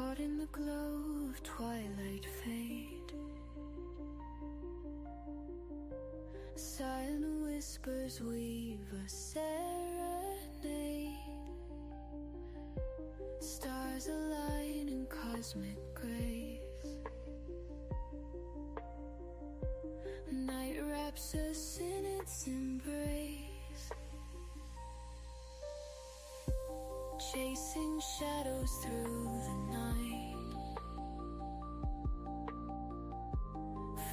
Caught in the glow of twilight fade, silent whispers weave a serenade. Stars align in cosmic grace. Night wraps us in its embrace, chasing shadows through the night.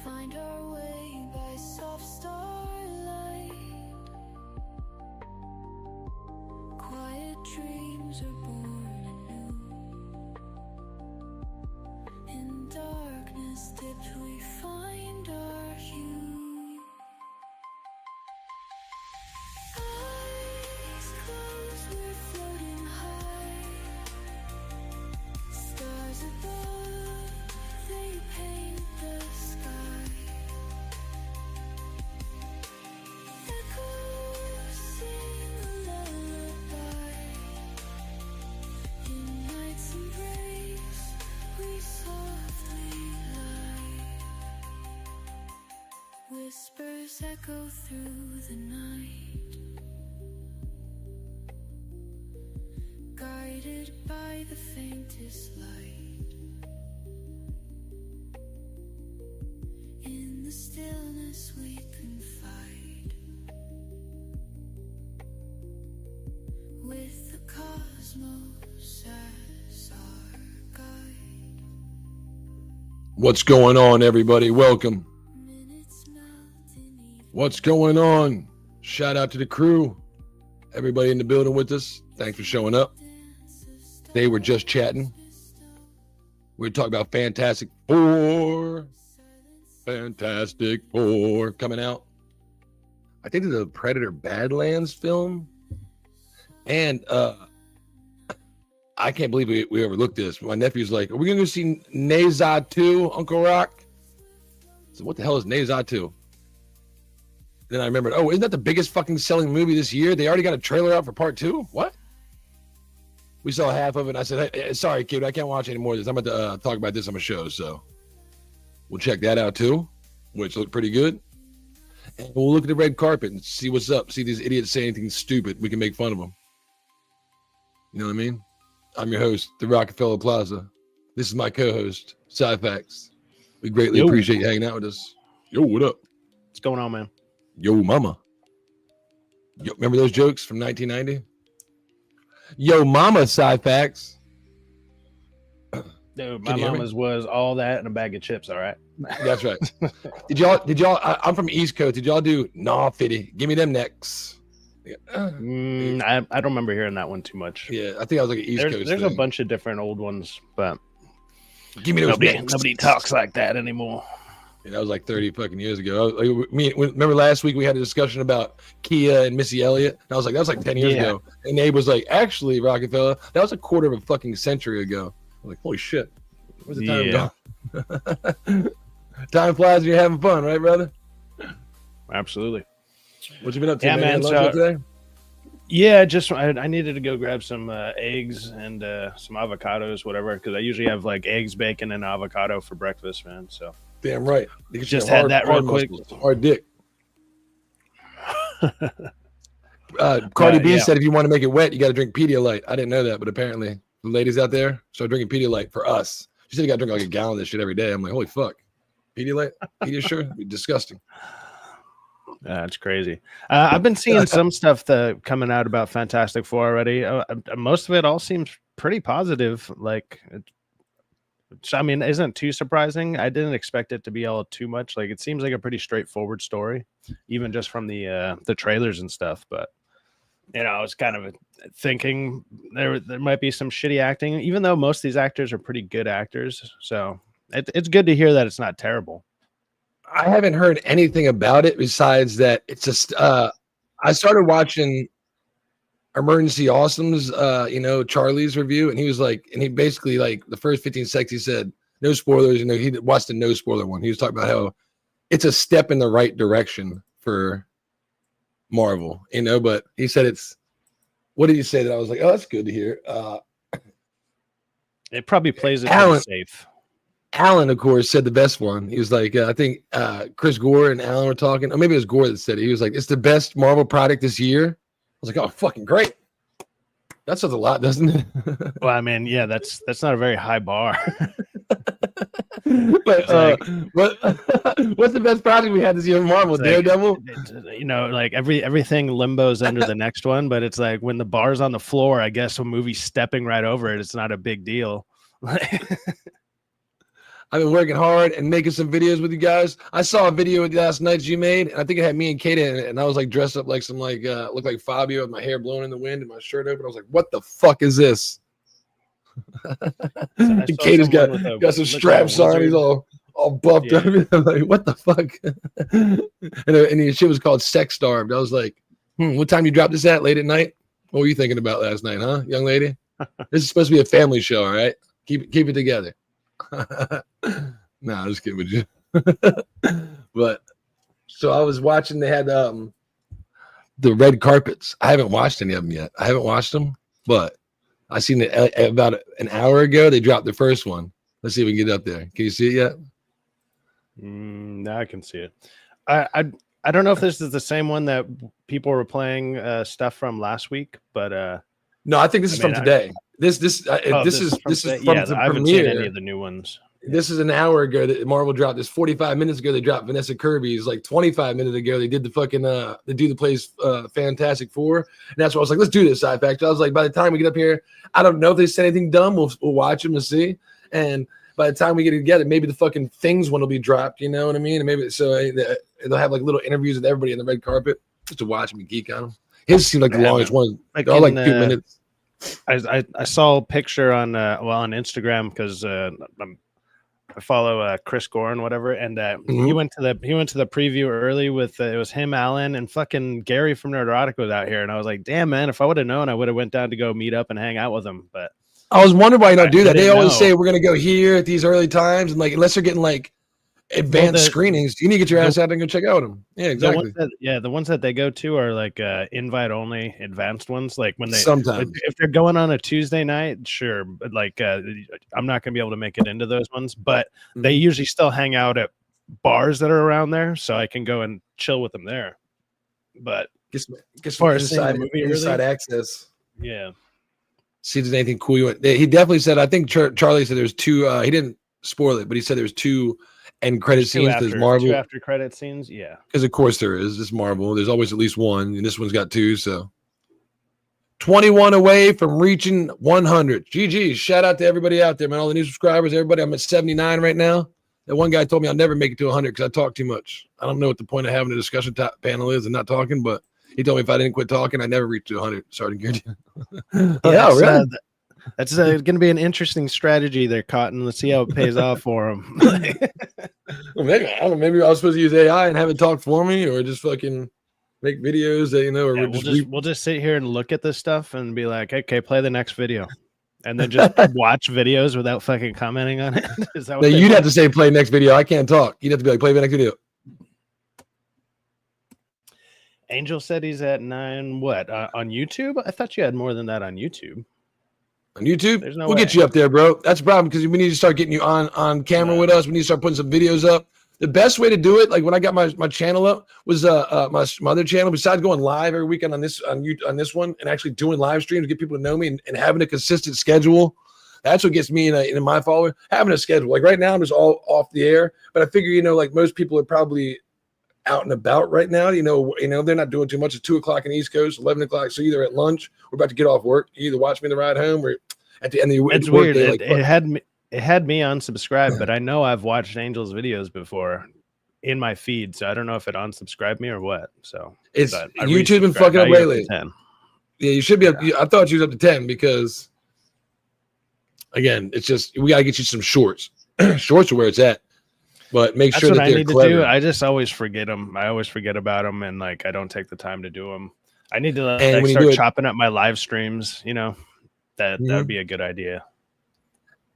Find our way by soft starlight. Quiet dreams are born anew. In darkness dipped we find our hue. Eyes closed, we're floating high. Stars above, they paint the sky. Echoes sing a lullaby. In night's embrace, we softly lie. Whispers echo through the night, guided by the faintest light. In the stillness we confide, with the cosmos as our guide. What's going on, everybody? Welcome. Minutes melt in evening. What's going on? Shout out to the crew. Everybody in the building with us. Thanks for showing up. Today we're just chatting. We're talking about Fantastic Four. Fantastic Four coming out. I think it's a Predator Badlands film. And I can't believe we overlooked this. My nephew's like, are we going to go see ZHA 2, Uncle Rock? So what the hell is ZHA 2? Then I remembered, oh, isn't that the biggest fucking selling movie this year? They already got a trailer out for part 2? What? We saw half of it, and I said, hey, sorry, kid, I can't watch any more of this. I'm about to talk about this on my show, so we'll check that out too, which looked pretty good. And we'll look at the red carpet and see what's up, see these idiots say anything stupid. We can make fun of them. You know what I mean? I'm your host, the Rockefeller Plaza. This is my co-host, Sci-Fax. We greatly appreciate you hanging out with us. Yo, what up? What's going on, man? Yo, mama. Yo, remember those jokes from 1990? Yo, mama, Sci-Fax. Dude, my mama's was all that and a bag of chips, all right? That's right. Did y'all, I'm from East Coast. Did y'all do, nah, Fitty, give me them necks? Yeah. I don't remember hearing that one too much. Yeah, I think I was like an East Coast There's thing. a bunch of different old ones, but Give me those necks. nobody talks like that anymore. Yeah, that was like 30 fucking years ago. Remember last week we had a discussion about Kia and Missy Elliott? And I was like, that was like 10 years ago. And Abe was like, actually, Rockefeller, that was a quarter of a fucking century ago. I'm like, holy shit. Where's the time gone? Time flies when you're having fun, right, brother? Absolutely. What you been up to, Yeah, man, Lunch today? Yeah, just I needed to go grab some eggs and some avocados, whatever, because I usually have like eggs, bacon, and avocado for breakfast, man. So Damn right. Just had that real quick. Hard dick. Cardi B said if you want to make it wet, you got to drink Pedialyte. I didn't know that, but apparently the ladies out there start drinking Pedialyte for us. She said you got to drink like a gallon of this shit every day. I'm like, holy fuck. Pedialyte? Pediasure? It'd be disgusting. It's crazy. I've been seeing some stuff that coming out about Fantastic Four already. Most of it all seems pretty positive. Like, I mean, isn't too surprising. I didn't expect it to be all too much. Like, it seems like a pretty straightforward story, even just from the trailers and stuff. But you know, I was kind of thinking there might be some shitty acting, even though most of these actors are pretty good actors. So it's good to hear that it's not terrible. I haven't heard anything about it besides that it's just I started watching Emergency Awesome's Charlie's review, and he was like, and he basically like the first 15 seconds he said no spoilers. He watched the no spoiler one. He was talking about how it's a step in the right direction for Marvel, but he said it's, what did he say that I was like, oh, that's good to hear. It probably plays it Alan, pretty safe. Alan, of course, said the best one. He was like, I think Chris Gore and Alan were talking, or maybe it was Gore that said it. He was like, it's the best Marvel product this year. I was like, oh, fucking great. That says a lot, doesn't it? Well, I mean, yeah, that's not a very high bar. But what's the best project we had this year in Marvel? Like, Daredevil? You know, like everything limbo's under the next one, but it's like when the bar's on the floor, I guess a movie's stepping right over it. It's not a big deal. I've been working hard and making some videos with you guys. I saw a video last night you made, and I think it had me and Kate in it, and I was like dressed up like some looked like Fabio with my hair blowing in the wind and my shirt open. I was like, what the fuck is this? Kate has got some straps on. He's all buffed up. I'm like, what the fuck? and the shit was called Sex Starved. I was like, what time you dropped this at? Late at night? What were you thinking about last night, huh, young lady? This is supposed to be a family show, all right? Keep it together. I'm just kidding with you. But so I was watching. They had the red carpets. I haven't watched any of them yet. I haven't watched them, but I seen it about an hour ago. They dropped the first one. Let's see if we can get up there. Can you see it yet? Now I can see it. I don't know if this is the same one that people were playing stuff from last week, but no, I think this is from today. This is from the I haven't premiere. seen any of the new ones. This is an hour ago that Marvel dropped this. 45 minutes ago, they dropped Vanessa Kirby's. Like 25 minutes ago, they did the fucking the dude that plays Fantastic Four. And that's why I was like, let's do this side factor. I was like, by the time we get up here, I don't know if they said anything dumb. We'll watch them and see. And by the time we get together, maybe the fucking Things one will be dropped. You know what I mean? And maybe so they'll have like little interviews with everybody on the red carpet just to watch them and geek on them. His seemed like the longest one. They're all like 2 minutes. I saw a picture on Instagram because I follow Chris Gore and whatever, and he went to the preview early with it was him, Alan, and fucking Gary from Nerdotic was out here, and I was like, damn man, if I would have known, I would have went down to go meet up and hang out with him. But I was wondering why you don't do that. They always say we're gonna go here at these early times, and like unless they're getting like advanced screenings, you need to get your ass out and go check out them. Yeah, exactly. The ones that they go to are like invite only advanced ones. Like when they sometimes if they're going on a Tuesday night, sure, but like I'm not gonna be able to make it into those ones. But they usually still hang out at bars that are around there, so I can go and chill with them there. But as far as inside access, yeah. See if there's anything cool you want. He definitely said. I think Charlie said there's two. He didn't spoil it, but he said there's two end credit scenes. There's Marvel after credit scenes, yeah. Because of course there is. It's Marvel. There's always at least one, and this one's got two. So 21 away from reaching 100. GG. Shout out to everybody out there, man. All the new subscribers, everybody. I'm at 79 right now. That one guy told me I'll never make it to 100 because I talk too much. I don't know what the point of having a discussion panel is and not talking, but he told me if I didn't quit talking, I'd never reach to 100. Sorry to get you. Yeah, really. That's going to be an interesting strategy there, Cotton. Let's see how it pays off for him. Well, maybe I don't know. Maybe I was supposed to use AI and have it talk for me, or just fucking make videos that or we'll just sit here and look at this stuff and be like, okay, play the next video, and then just watch videos without fucking commenting on it. Is that what you'd have to say play next video? I can't talk. You'd have to be like play the next video. Angel said he's at 9. What on YouTube? I thought you had more than that on YouTube. On YouTube, we'll get you up there, bro. That's the problem because we need to start getting you on camera with us. We need to start putting some videos up. The best way to do it, like when I got my channel up, was my other channel. Besides going live every weekend on this one and actually doing live streams to get people to know me and having a consistent schedule. That's what gets me in my follower. Having a schedule. Like right now, I'm just all off the air. But I figure, like most people are probably out and about right now. They're not doing too much. It's 2 o'clock in the East Coast, 11 o'clock. So either at lunch, we're about to get off work. You either watch me the ride home or at the end of the it's weird. It had me unsubscribed, but I know I've watched Angel's videos before in my feed, so I don't know if it unsubscribed me or what. So it's YouTube been fucking up lately. Yeah, you should be up. I thought you was up to 10 because again, it's just we gotta get you some shorts. Shorts are where it's at. But make sure that they're clever. To do. I just always forget them. I always forget about them, and like I don't take the time to do them. I need to start chopping up my live streams. That would be a good idea.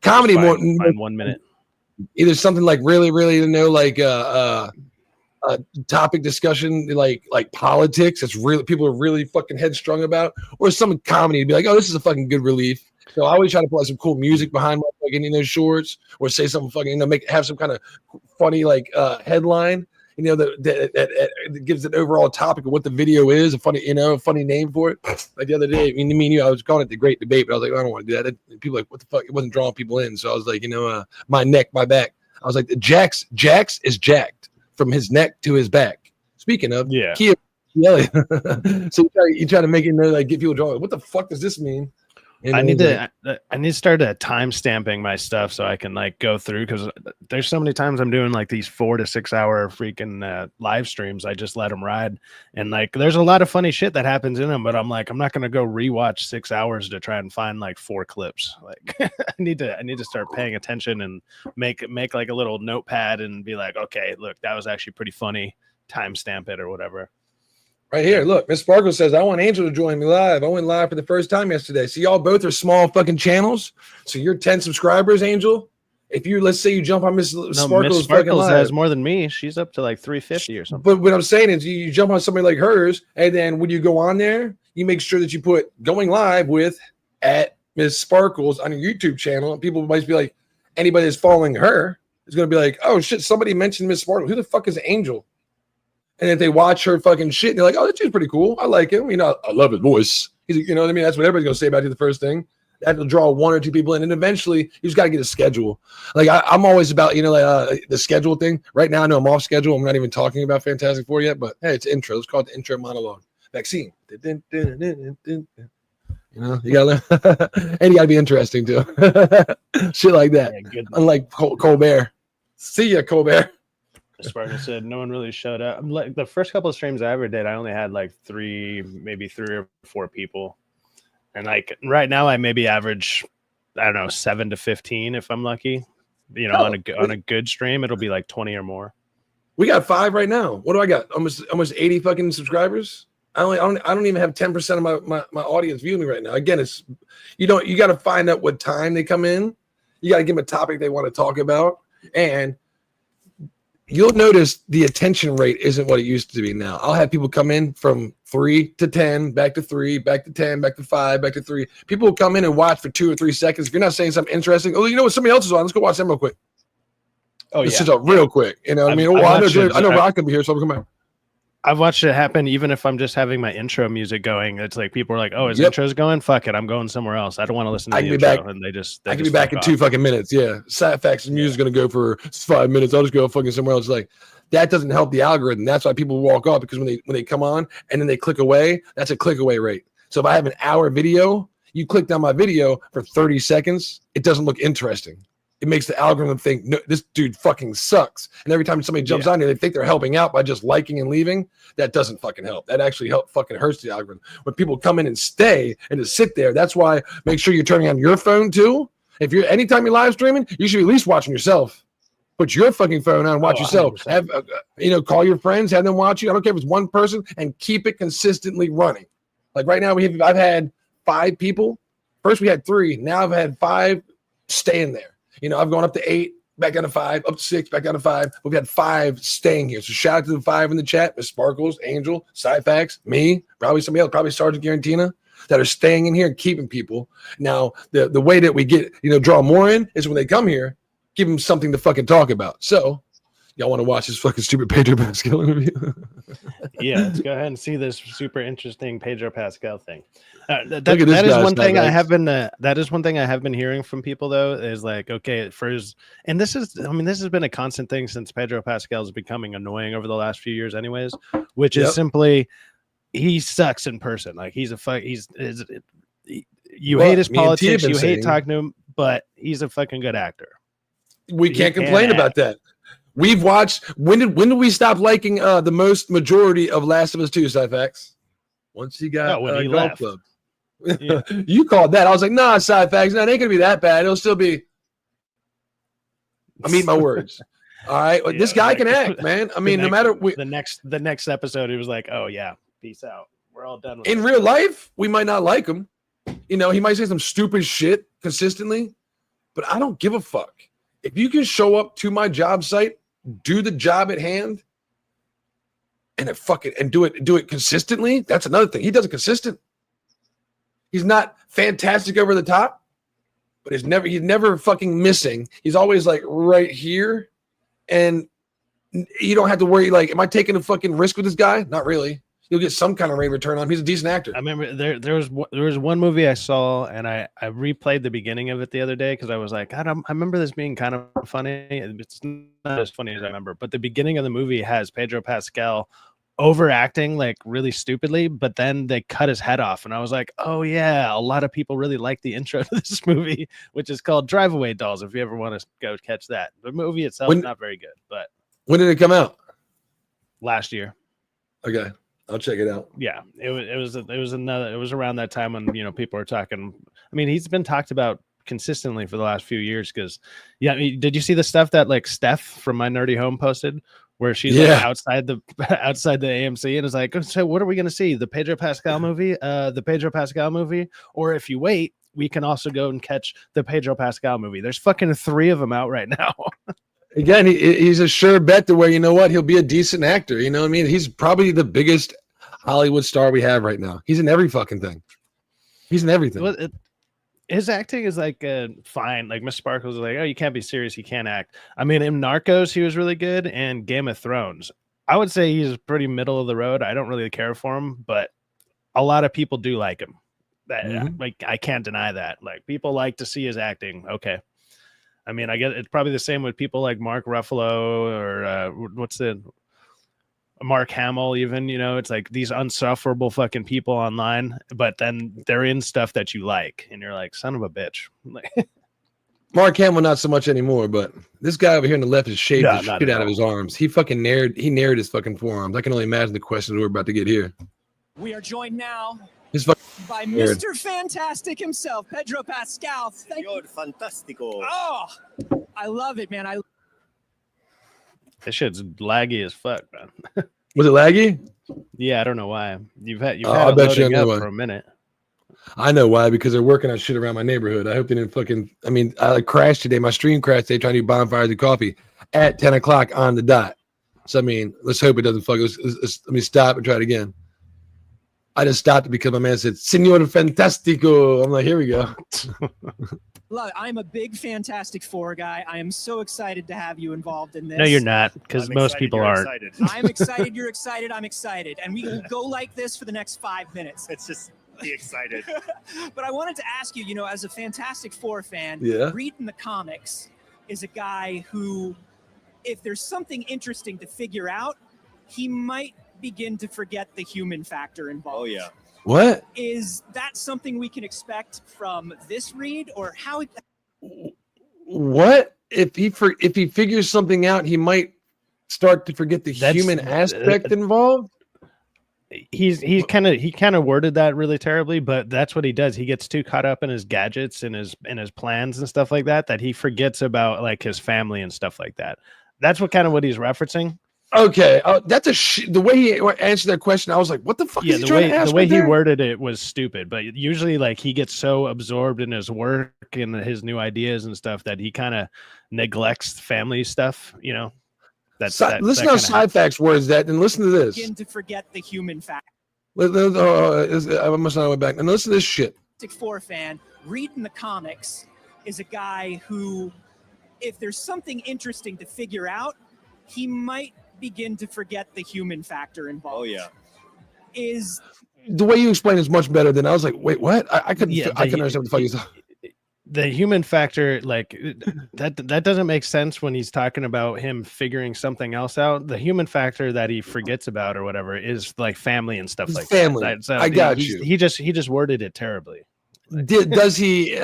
Comedy more find 1 minute. Either something like really, like a topic discussion like politics. That's really people are really fucking headstrong about, or some comedy to be like, oh, this is a fucking good relief. So I always try to put like some cool music behind my fucking shorts, or say something fucking have some kind of funny like headline, that gives an overall topic of what the video is, a funny name for it. Like the other day, me and you, I was calling it the Great Debate, but I was like, I don't want to do that. And people were like, what the fuck? It wasn't drawing people in, so I was like, my neck, my back. I was like, Jax is jacked from his neck to his back. Speaking of, Kia. So you try to make it like get people drawing. What the fuck does this mean? I need to start time stamping my stuff so I can like go through, because there's so many times I'm doing like these 4 to 6 hour freaking live streams. I just let them ride, and like there's a lot of funny shit that happens in them, but I'm like, I'm not gonna go rewatch 6 hours to try and find like 4 clips. Like I need to start paying attention and make like a little notepad and be like, okay, look, that was actually pretty funny. Timestamp it or whatever. Right here, look, Miss Sparkle says, I want Angel to join me live. I went live for the first time yesterday. So y'all both are small fucking channels. So you're 10 subscribers, Angel. If you, let's say you jump on Miss Sparkle's fucking live. Has more than me. She's up to like 350 or something. But what I'm saying is you jump on somebody like hers, and then when you go on there, you make sure that you put going live with at Miss Sparkles on your YouTube channel. And people might be like, anybody that's following her is going to be like, oh shit, somebody mentioned Miss Sparkle. Who the fuck is Angel? And if they watch her fucking shit, and they're like, oh, that dude's pretty cool. I like him. I love his voice. He's, what I mean? That's what everybody's going to say about you the first thing. That will draw 1 or 2 people in. And eventually, you just got to get a schedule. Like, I'm always about, the schedule thing. Right now, I know I'm off schedule. I'm not even talking about Fantastic Four yet. But, hey, it's intro. Let's call it the intro monologue. Vaccine. You got to learn. And you got to be interesting, too. Shit like that. Yeah, unlike Colbert. See ya, Colbert. Sparkle said no one really showed up. Like the first couple of streams I ever did, I only had like 3 or 4 people, and like right now I maybe average, I don't know, 7 to 15 if I'm lucky. On a good stream it'll be like 20 or more. We got 5 right now. What do I got? Almost 80 fucking subscribers. I don't even have 10% of my audience viewing me right now. Again, it's you got to find out what time they come in. You got to give them a topic they want to talk about, and you'll notice the attention rate isn't what it used to be now. I'll have people come in from 3 to 10, back to 3, back to 10, back to 5, back to 3. People will come in and watch for 2 or 3 seconds. If you're not saying something interesting, oh, you know what? Somebody else is on. Let's go watch them real quick. Oh, this is real quick. I know Rock can be here, so I'm coming out. I've watched it happen even if I'm just having my intro music going. It's like people are like, oh, his intro's going? Fuck it. I'm going somewhere else. I don't want to listen to the intro. And I can be back in 2 fucking minutes. Yeah. Facts music is going to go for 5 minutes. I'll just go fucking somewhere else. Like, that doesn't help the algorithm. That's why people walk off, because when they come on and then they click away, that's a click away rate. So if I have an hour video, you click on my video for 30 seconds, it doesn't look interesting. It makes the algorithm think, no, this dude fucking sucks. And every time somebody jumps on here, they think they're helping out by just liking and leaving. That doesn't fucking help. That actually fucking hurts the algorithm. When people come in and stay and just sit there, that's why make sure you're turning on your phone too. If you're anytime you're live streaming, you should be at least watching yourself. Put your fucking phone on, watch yourself. 100%. Have call your friends, have them watch you. I don't care if it's one person, and keep it consistently running. Like right now, I've had 5 people. First we had 3. Now I've had 5 staying there. I've gone up to 8, back down to 5, up to 6, back down to 5. We've had 5 staying here. So shout out to the 5 in the chat: Miss Sparkles, Angel, Cyfax, me, probably somebody else, probably Sergeant Garantina, that are staying in here and keeping people. Now, the way that we get, draw more in is when they come here, give them something to fucking talk about. So y'all want to watch this fucking stupid Pedro Pascal interview? Yeah, let's go ahead and see this super interesting Pedro Pascal thing. That is one thing I have been hearing from people, though, is like, okay, and this has been a constant thing since Pedro Pascal is becoming annoying over the last few years anyways, which is simply, he sucks in person. Like you hate his politics, you hate talking to him, but he's a fucking good actor. We can't complain about that. We've watched, when did we stop liking the majority of Last of Us 2, Cyfax? Once he got when he Golf left. Club. Yeah. You called that. I was like, nah, Cyfax, no, it ain't gonna be that bad. It'll still be. I mean my words. All right. This guy can act, man. I mean, no matter the next episode, it was like, oh yeah, peace out. We're all done with in real life, we might not like him. He might say some stupid shit consistently, but I don't give a fuck. If you can show up to my job site, do the job at hand, and do it consistently, that's another thing. He does it consistent. He's not fantastic over the top, but he's never fucking missing. He's always like right here, and you don't have to worry. Like, am I taking a fucking risk with this guy? Not really. You'll get some kind of rate of return on him. He's a decent actor. I remember there was one movie I saw, and I replayed the beginning of it the other day because I was like, I remember this being kind of funny. It's not as funny as I remember, but the beginning of the movie has Pedro Pascal overacting like really stupidly, but then they cut his head off, and I was like, oh yeah, a lot of people really like the intro to this movie, which is called Drive Away Dolls. If you ever want to go catch that, the movie itself is not very good. But when did it come out? Last year. Okay. I'll check it out. Yeah, it was around that time when, you know, people are talking. I mean, he's been talked about consistently for the last few years because, yeah. I mean, did you see the stuff that like Steph from My Nerdy Home posted, where she's like outside the AMC and is like, so what are we gonna see? The Pedro Pascal movie, or if you wait, we can also go and catch the Pedro Pascal movie. There's fucking 3 of them out right now. Again, he's a sure bet to where, you know what, he'll be a decent actor. You know what I mean? He's probably the biggest Hollywood star we have right now. He's in every fucking thing. He's in everything. Well, his acting is like fine. Like Miss Sparkles is like, oh, you can't be serious. You can't act. I mean, in Narcos, he was really good, and Game of Thrones, I would say he's pretty middle of the road. I don't really care for him, but a lot of people do like him. Like, I can't deny that. Like, people like to see his acting. Okay. I mean, I get it's probably the same with people like Mark Ruffalo or Mark Hamill, even, you know, it's like these unsufferable fucking people online, but then they're in stuff that you like, and you're like, son of a bitch. Mark Hamill, not so much anymore, but this guy over here on the left is shaved the shit out of his arms. He fucking nared his fucking forearms. I can only imagine the questions we're about to get here. We are joined now by nerd. Mr. Fantastic himself, Pedro Pascal. Thank you. Fantastico. Oh, I love it, man. This shit's laggy as fuck, man. Was it laggy? Yeah, I don't know why. You've had it loading up for a minute. I know why, because they're working on shit around my neighborhood. I hope they didn't fucking. I mean, I crashed today. My stream crashed today trying to do bonfires and coffee at 10 o'clock on the dot. So I mean, let's hope it doesn't fuck. Let me stop and try it again. I just stopped it because my man said, Senor Fantastico. I'm like, here we go. Love it. I'm a big Fantastic Four guy. I am so excited to have you involved in this. No, you're not, because most people aren't. I'm excited. You're excited. I'm excited. And we will go like this for the next 5 minutes. It's just be excited. But I wanted to ask you, you know, as a Fantastic Four fan, reading the comics is a guy who, if there's something interesting to figure out, he might begin to forget the human factor involved. Oh yeah. What? Is that something we can expect from this read, or how? What if he figures something out, he might start to forget the human aspect involved? He kind of worded that really terribly, but that's what he does. He gets too caught up in his gadgets and his plans and stuff like that he forgets about like his family and stuff like that. That's what he's referencing. Okay, that's the way he answered that question. I was like, "What the fuck?" Yeah, is he trying to ask the way right he there? worded it was stupid. But usually, like, he gets so absorbed in his work and his new ideas and stuff that he kind of neglects family stuff. You know, listen how Sci-Fax words that, and listen to this. Begin to forget the human factor. I must not go back and listen to this shit. Four fan reading the comics is a guy who, if there's something interesting to figure out, he might begin to forget the human factor involved. Oh yeah. Is the way you explain is much better than I was like, wait, what? I couldn't understand what the fuck you said. The human factor, like that doesn't make sense when he's talking about him figuring something else out. The human factor that he forgets about or whatever is like family and stuff like family. That. So I got you. He just worded it terribly. Does he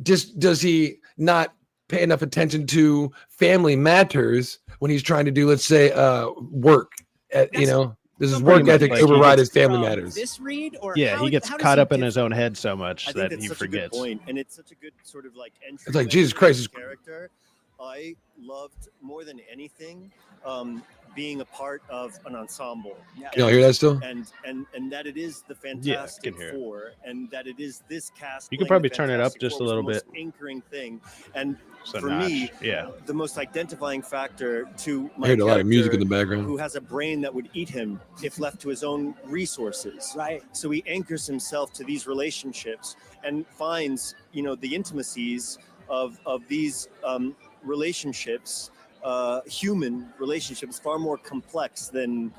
does he not pay enough attention to family matters when he's trying to do, let's say, work? Does his work ethic override his family matters? This read, or yeah, he gets caught up in his own head so much that he forgets. A good point, and it's such a good sort of like entry. It's like Jesus Christ. Character, I loved more than anything being a part of an ensemble. Yeah. Y'all hear that still? And that it is the Fantastic Four, and that it is this cast. You could probably turn it up just a little bit. Anchoring thing, and so for me, the most identifying factor to my I heard a lot of music in the background. Who has a brain that would eat him if left to his own resources. Right. So he anchors himself to these relationships and finds, the intimacies of these relationships, human relationships, far more complex than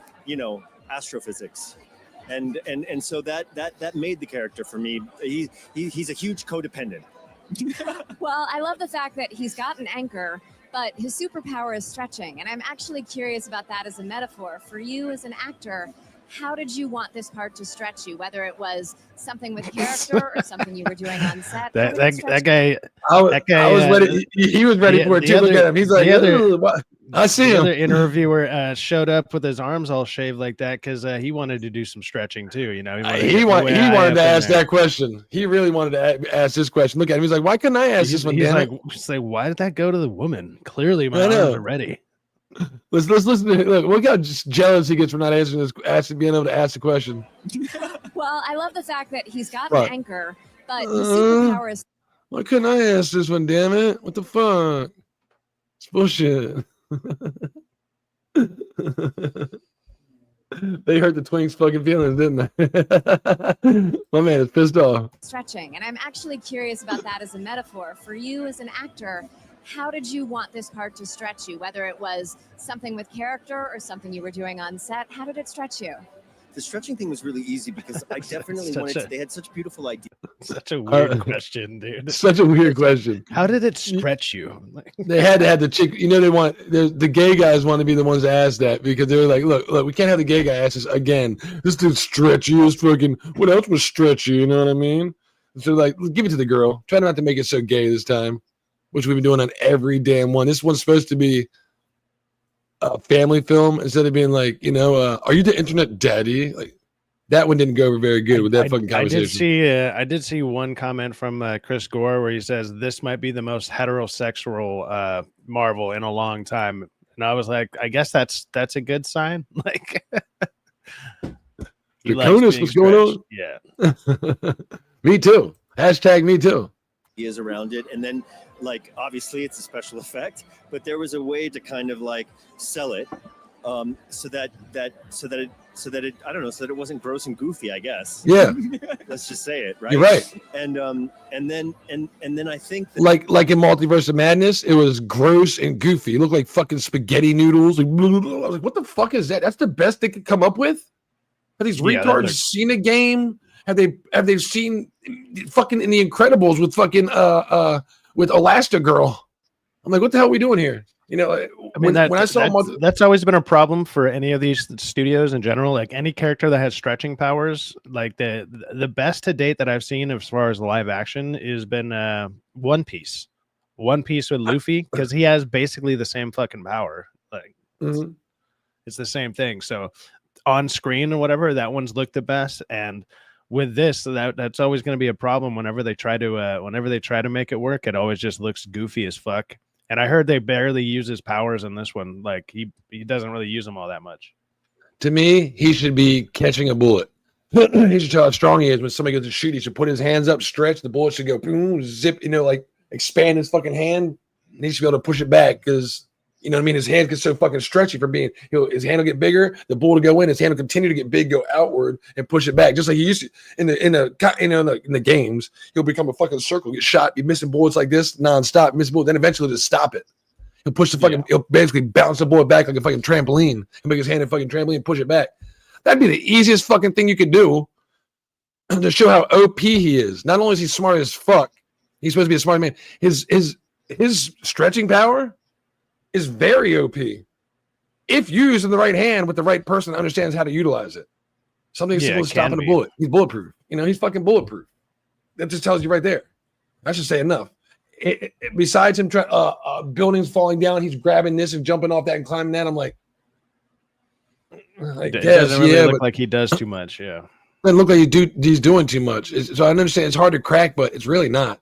astrophysics, and so that made the character for me. He's a huge codependent. Well, I love the fact that he's got an anchor, but his superpower is stretching, and I'm actually curious about that as a metaphor for you as an actor. How did you want this part to stretch you? Whether it was something with character or something you were doing on set. That guy. I was ready. He was ready for it too. Look at him. He's like, I see him. The other interviewer showed up with his arms all shaved like that because he wanted to do some stretching too. He wanted to ask that question. He really wanted to ask this question. Look at him. He's like, why couldn't I ask this one? He's like, why did that go to the woman? Clearly, my arms are ready. Let's listen to look. Look how jealous he gets for not answering this, being able to ask the question. Well, I love the fact that he's got an anchor, but his superpower is. Why couldn't I ask this one? Damn it! What the fuck? It's bullshit. They hurt the Twinks' fucking feelings, didn't they? My man is pissed off. Stretching, and I'm actually curious about that as a metaphor for you as an actor. How did you want this part to stretch you? Whether it was something with character or something you were doing on set, how did it stretch you? The stretching thing was really easy because I definitely they had such beautiful ideas. Such a weird question, dude. Such a weird question. How did it stretch you? They had to have the chick. The gay guys want to be the ones to ask that because they were like, look, we can't have the gay guy ask this again. This dude's stretchy. Is fucking. What else was stretchy? You know what I mean? So like, give it to the girl. Try not to make it so gay this time, which we've been doing on every damn one. This one's supposed to be a family film instead of being like, are you the internet daddy? Like that one didn't go over very good with that fucking conversation. I did see one comment from Chris Gore where he says this might be the most heterosexual Marvel in a long time, and I was like, I guess that's a good sign. Like, Draconis, what's going on? Yeah, me too. Hashtag me too. He is around it, and then like obviously it's a special effect, but there was a way to kind of like sell it so that it I don't know, so that it wasn't gross and goofy, I guess. Yeah. Let's just say it, right? You're right. And then I think that like in Multiverse of Madness, it was gross and goofy. It looked like fucking spaghetti noodles. Like, blah, blah, blah. I was like, what the fuck is that? That's the best they could come up with? Have these retards seen a game? Have they seen fucking in The Incredibles with fucking with Elastigirl? I'm like, what the hell are we doing here? When I saw that's always been a problem for any of these studios in general. Like any character that has stretching powers, like the best to date that I've seen as far as live action has been One Piece. One Piece with Luffy, because he has basically the same fucking power. Like it's the same thing. So on screen or whatever, that one's looked the best. And with this, that's always going to be a problem whenever they try to make it work. It always just looks goofy as fuck. And I heard they barely use his powers in this one. Like he doesn't really use them all that much. To me, he should be catching a bullet. He should show how strong he is. When somebody goes to shoot, he should put his hands up, stretch. The bullet should go boom, zip. Like expand his fucking hand. And he should be able to push it back because. You know what I mean? His hand gets so fucking stretchy from being, his hand will get bigger, the bullet will go in, his hand will continue to get big, go outward, and push it back. Just like he used to in the games, he'll become a fucking circle, get shot, be missing bullets like this nonstop, miss bullet, then eventually just stop it. He'll push the fucking, he'll basically bounce the bullet back like a fucking trampoline. He'll make his hand a fucking trampoline and push it back. That'd be the easiest fucking thing you could do to show how OP he is. Not only is he smart as fuck, he's supposed to be a smart man. His stretching power is very OP if used in the right hand with the right person that understands how to utilize it. Something simple as stopping a bullet. He's bulletproof. He's fucking bulletproof. That just tells you right there. I should say enough. Besides him buildings falling down, he's grabbing this and jumping off that and climbing that. I'm like, it doesn't really look like he does too much. Yeah. It doesn't look like he's doing too much. So I understand it's hard to crack, but it's really not.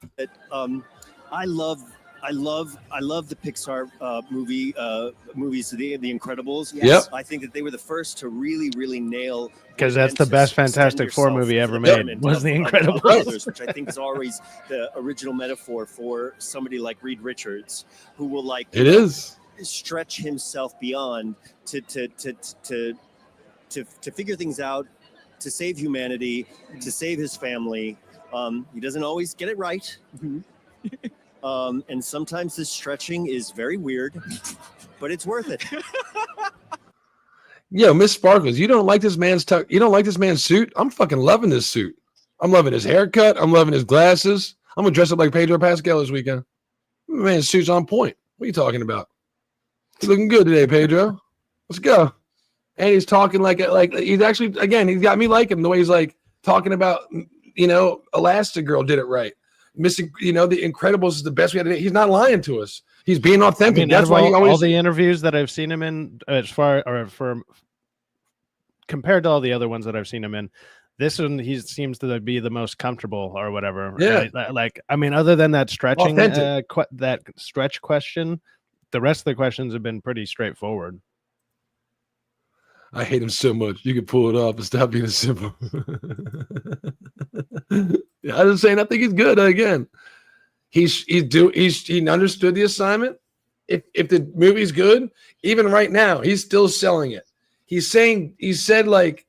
I love I love the Pixar movies, the Incredibles. Yes. I think that they were the first to really nail, because that's the best Fantastic Four movie ever made was The Incredibles, others, which I think is always the original metaphor for somebody like Reed Richards, who will stretch himself beyond to figure things out, to save humanity, to save his family. He doesn't always get it right. And sometimes this stretching is very weird, but it's worth it. Yo, Miss Sparkles, you don't like this man's you don't like this man's suit? I'm fucking loving this suit. I'm loving his haircut. I'm loving his glasses. I'm gonna dress up like Pedro Pascal this weekend. Man's suit's on point. What are you talking about? He's looking good today, Pedro. Let's go. And he's talking like he's actually, again, he's got me liking the way he's like talking about, Elastigirl did it right. Missing, the Incredibles is the best we had today. He's not lying to us. He's being authentic. I mean, that's why all the interviews that I've seen him in, compared to all the other ones that I've seen him in, this one he seems to be the most comfortable or whatever. Yeah. Right? Other than that stretching, that stretch question, the rest of the questions have been pretty straightforward. I hate him so much. You can pull it off and stop being simple. I was saying I think he's good. Again, he understood the assignment. If the movie's good, even right now, he's still selling it. He said like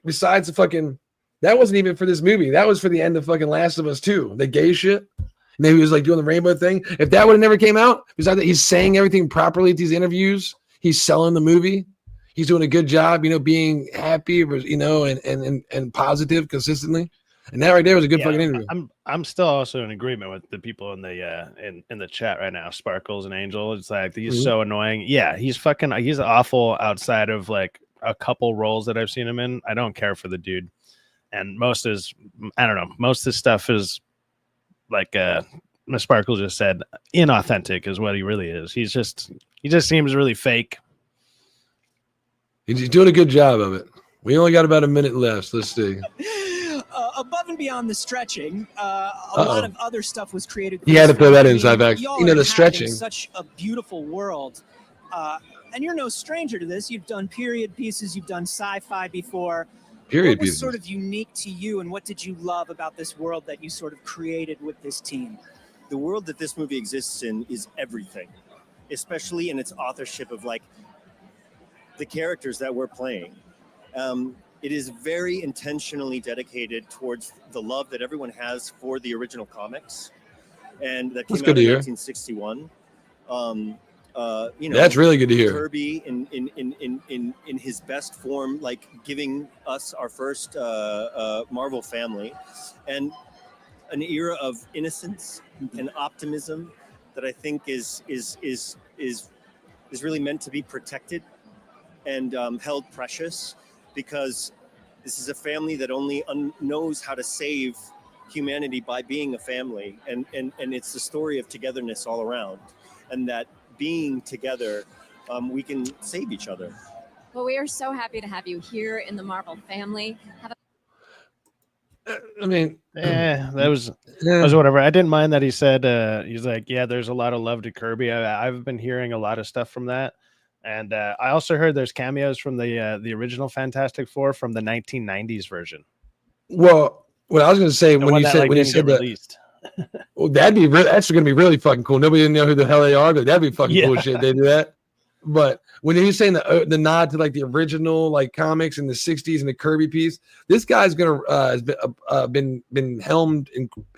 besides the fucking, that wasn't even for this movie. That was for the end of fucking Last of Us 2, the gay shit. And then he was like doing the rainbow thing. If that would have never came out, besides that, he's saying everything properly at these interviews. He's selling the movie. He's doing a good job, being happy, and positive consistently. And that right there was a good fucking interview. I'm still also in agreement with the people in the in the chat right now, Sparkles and Angel. It's like he's so annoying. Yeah, he's awful outside of like a couple roles that I've seen him in. I don't care for the dude. And most of his stuff is like Miss Sparkle just said, inauthentic is what he really is. He just seems really fake. He's doing a good job of it. We only got about a minute left. Let's see. Above and beyond the stretching, a lot of other stuff was created. He had to throw that in. So I've actually, the stretching. Such a beautiful world, and you're no stranger to this. You've done period pieces. You've done sci-fi before. Period what was pieces. Sort of unique to you, and what did you love about this world that you sort of created with this team? The world that this movie exists in is everything, especially in its authorship of like the characters that we're playing. It is very intentionally dedicated towards the love that everyone has for the original comics, and that came out in 1961. That's really good to hear. Kirby in his best form, like giving us our first Marvel family, and an era of innocence and optimism that I think is really meant to be protected and held precious, because this is a family that only knows how to save humanity by being a family, and it's the story of togetherness all around, and that being together, we can save each other. Well, we are so happy to have you here in the Marvel family. That was whatever. I didn't mind that he said he's like, yeah, there's a lot of love to Kirby. I've been hearing a lot of stuff from that. And I also heard there's cameos from the original Fantastic Four from the 1990s version. Well, what I was going to say when you said released. Well, that's going to be really fucking cool. Nobody didn't know who the hell they are, but that'd be fucking cool shit. They do that. But when he was saying the nod to like the original like comics in the 60s and the Kirby piece, this guy's gonna has been helmed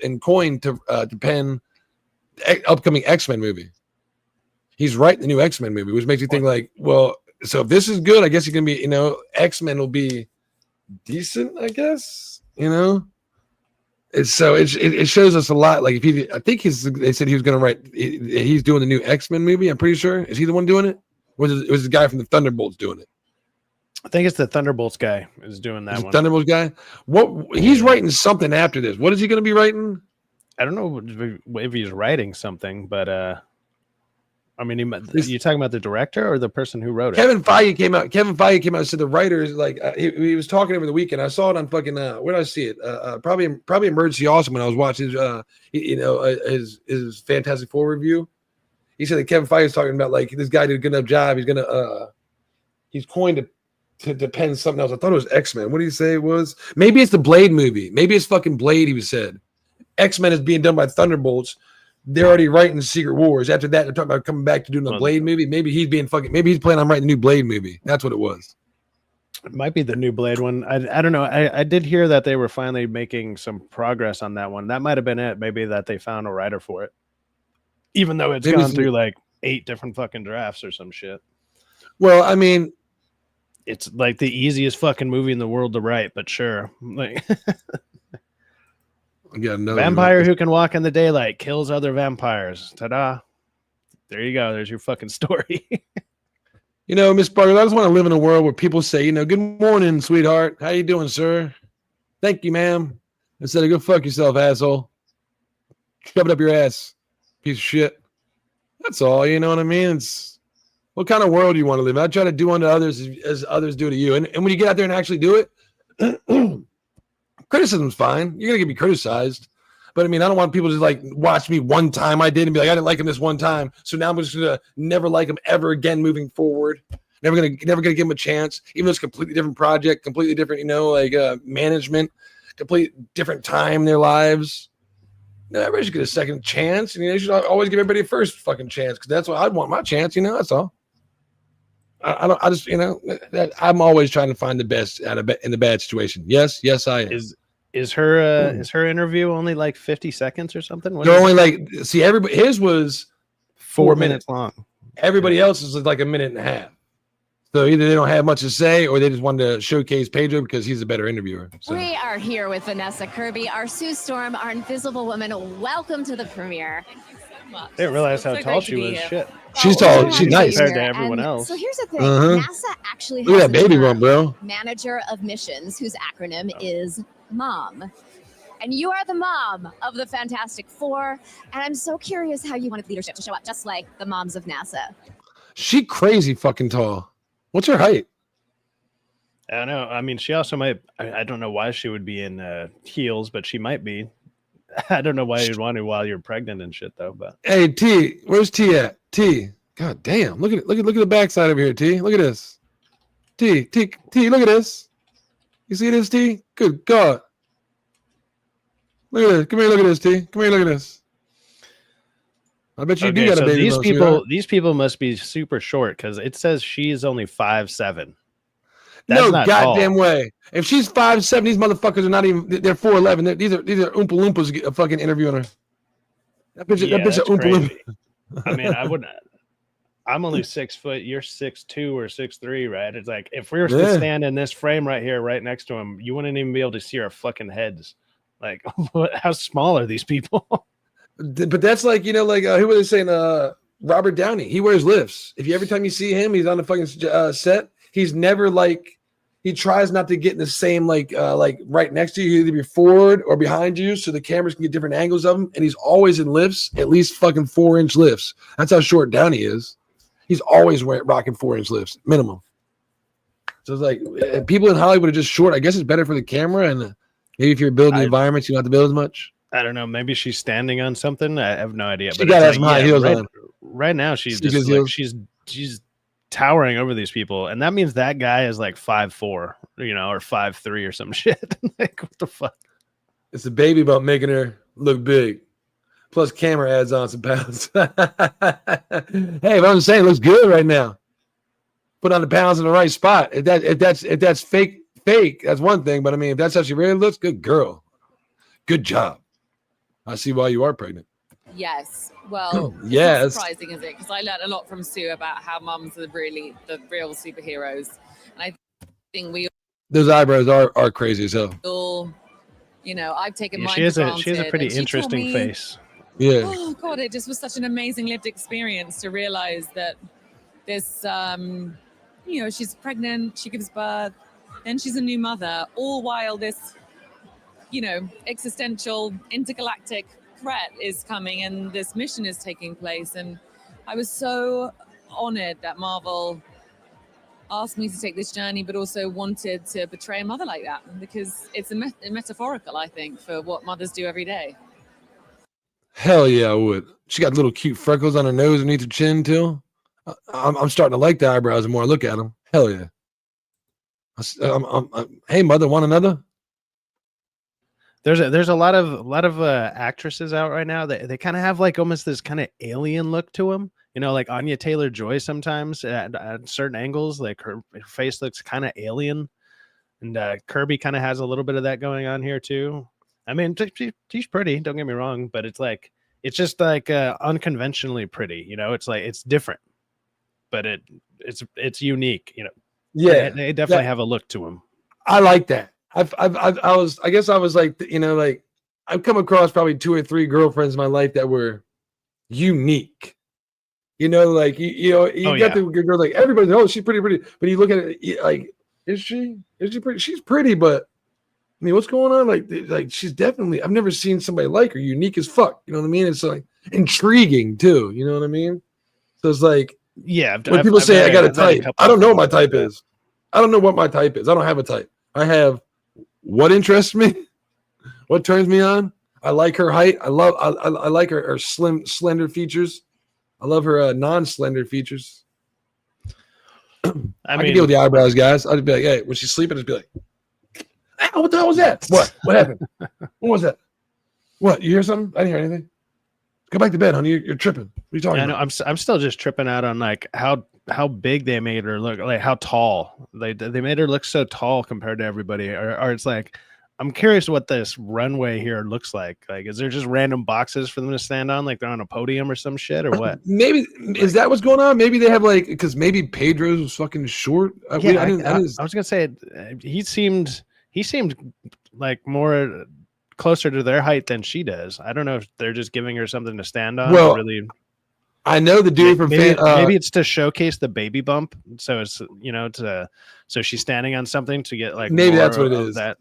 and coined to pen upcoming X-Men movie. He's writing the new X-Men movie, which makes you think like, well, so if this is good, I guess it's gonna be, X-Men will be decent, I guess, It shows us a lot. Like they said he was gonna write. He's doing the new X-Men movie. I'm pretty sure. Is he the one doing it? Or was the guy from the Thunderbolts doing it? I think it's the Thunderbolts guy is doing that one. Thunderbolts guy. He's writing something after this. What is he going to be writing? I don't know if he's writing something, but I mean, you talking about the director or the person who wrote it? Kevin Feige came out and said the writers, like, he was talking over the weekend. I saw it on fucking, where did I see it? Probably Emergency Awesome when I was watching his Fantastic Four review. He said that Kevin Feige was talking about, like, this guy did a good enough job. He's coined to depend something else. I thought it was X-Men. What did he say it was? Maybe it's the Blade movie. Maybe it's fucking Blade, he said. X-Men is being done by Thunderbolts. They're already writing Secret Wars. After that, they're talking about coming back to doing the Blade movie. Maybe he's planning on writing a new Blade movie. That's what it was. It might be the new Blade one. I don't know. I did hear that they were finally making some progress on that one. That might have been it. Maybe that they found a writer for it. Even though it's gone through like 8 different fucking drafts or some shit. Well, I mean, it's like the easiest fucking movie in the world to write, but sure. Like vampire who can walk in the daylight kills other vampires. Ta-da. There you go. There's your fucking story. Miss Barger, I just want to live in a world where people say, good morning, sweetheart. How you doing, sir? Thank you, ma'am. Instead of go fuck yourself, asshole. Shove it up your ass, piece of shit. That's all, you know what I mean? It's what kind of world do you want to live in? I try to do unto others as others do to you. And when you get out there and actually do it, criticism's fine. You're going to be criticized. But I mean, I don't want people to like watch me one time I did and be like, I didn't like him this one time. So now I'm just going to never like him ever again moving forward. Never going to give him a chance, even though it's a completely different project, completely different, management, complete different time in their lives. Everybody should get a second chance. And they should always give everybody a first fucking chance because that's what I'd want my chance. That's all. I'm always trying to find the best in the bad situation. Yes, I am. Is her interview only like 50 seconds or something? They're only everybody his was 4 minutes long. Everybody else is like a minute and a half. So either they don't have much to say or they just wanted to showcase Pedro because he's a better interviewer. So. We are here with Vanessa Kirby, our Sue Storm, our Invisible Woman. Welcome to the premiere. I didn't realize how tall she was. Shit. She's tall. She's nice compared to everyone else. So here's the thing. NASA actually look has at that baby one, bro. Manager of Missions, whose acronym is MOM. And you are the mom of the Fantastic Four. And I'm so curious how you wanted leadership to show up, just like the moms of NASA. She crazy fucking tall. What's her height? I don't know. I mean, she also might. I don't know why she would be in heels, but she might be. I don't know why you'd want to while you're pregnant and shit, though. But hey, T, where's T at? T, god damn, look at it. Look at the backside over here. T, look at this. T, look at this. You see this, T? Good God. Look at this. Come here, look at this, T. Come here, look at this. I bet you do got a baby. These people must be super short because it says she's only 5'7". No goddamn way. If she's 5'7", these motherfuckers are not even. They're 4'11". These are Oompa Loompas fucking interviewing her. That bitch is Oompa Loompa. I mean, I wouldn't. I'm only 6 foot. You're 6'2" or 6'3", right? It's like if we were to stand in this frame right here, right next to him, you wouldn't even be able to see our fucking heads. Like, how small are these people? But that's like, who were they saying? Robert Downey. He wears lifts. Every time you see him, he's on the fucking set. He's never like, he tries not to get in the same like right next to you, either be forward or behind you, so the cameras can get different angles of him. And he's always in lifts, at least fucking 4-inch lifts. That's how short Downey is. He's always rocking 4-inch lifts, minimum. So it's like people in Hollywood are just short. I guess it's better for the camera, and maybe if you're building environments, you don't have to build as much. I don't know. Maybe she's standing on something. I have no idea. She got to have some high heels on. Right now, she's just like, she's towering over these people, and that means that guy is like 5'4", or 5'3" or some shit. Like, what the fuck? It's the baby bump making her look big. Plus, camera adds on some pounds. Hey, if I'm saying, it looks good right now. Put on the pounds in the right spot. If that's fake, that's one thing. But I mean, if that's how she really looks, good girl, good job. I see why you are pregnant. Yes. Well, yes. Surprising, is it? Because I learned a lot from Sue about how mums are really the real superheroes. And I think those eyebrows are crazy as hell. All, I've taken mine she has for a pretty interesting face. Yeah. Oh God, it just was such an amazing lived experience to realize that this, she's pregnant, she gives birth, then she's a new mother, all while this, existential intergalactic threat is coming and this mission is taking place. And I was so honored that Marvel asked me to take this journey, but also wanted to portray a mother like that, because it's metaphorical, I think, for what mothers do every day. Hell yeah, I would. She got little cute freckles on her nose underneath her chin too. I'm starting to like the eyebrows the more I look at them. Hell yeah. Hey, mother, want another? There's a lot of actresses out right now that they kind of have like almost this kind of alien look to them. You know, like Anya Taylor-Joy sometimes at certain angles, like her face looks kind of alien, and Kirby kind of has a little bit of that going on here too. I mean, she's pretty. Don't get me wrong, but it's just like unconventionally pretty. You know, it's like it's different, but it's unique. You know, yeah, they definitely have a look to them. I like that. I guess I was like, you know, like I've come across probably 2 or 3 girlfriends in my life that were unique. You know, like you got the girl, like everybody's, oh, she's pretty, but you look at it like, is she pretty? She's pretty, but I mean, what's going on? Like she's definitely, I've never seen somebody like her, unique as fuck. You know what I mean? It's like intriguing too. You know what I mean? So it's like, yeah. When people say I got a type, I don't know what my type is. I don't know what my type is. I don't have a type. I have what interests me, what turns me on. I like her height. I like her slender features. I love her non-slender features. I can deal with the eyebrows, guys. I'd be like, hey, when she's sleeping, I'd be like, oh, what the hell was that? What happened? What was that? What, you hear something? I didn't hear anything. Go back to bed, honey. You're tripping. What are you talking about? I'm still just tripping out on like how big they made her look, like how tall they made her look so tall compared to everybody. Or it's like, I'm curious what this runway here looks like. Like, is there just random boxes for them to stand on, like they're on a podium or some shit, or what? Maybe is that what's going on? Maybe they have like, because maybe Pedro's was fucking short. I was gonna say he seemed like more closer to their height than she does. I don't know if they're just giving her something to stand on. Well, really, I know the dude from maybe it's to showcase the baby bump. So it's so she's standing on something to get like maybe that's what it is. That.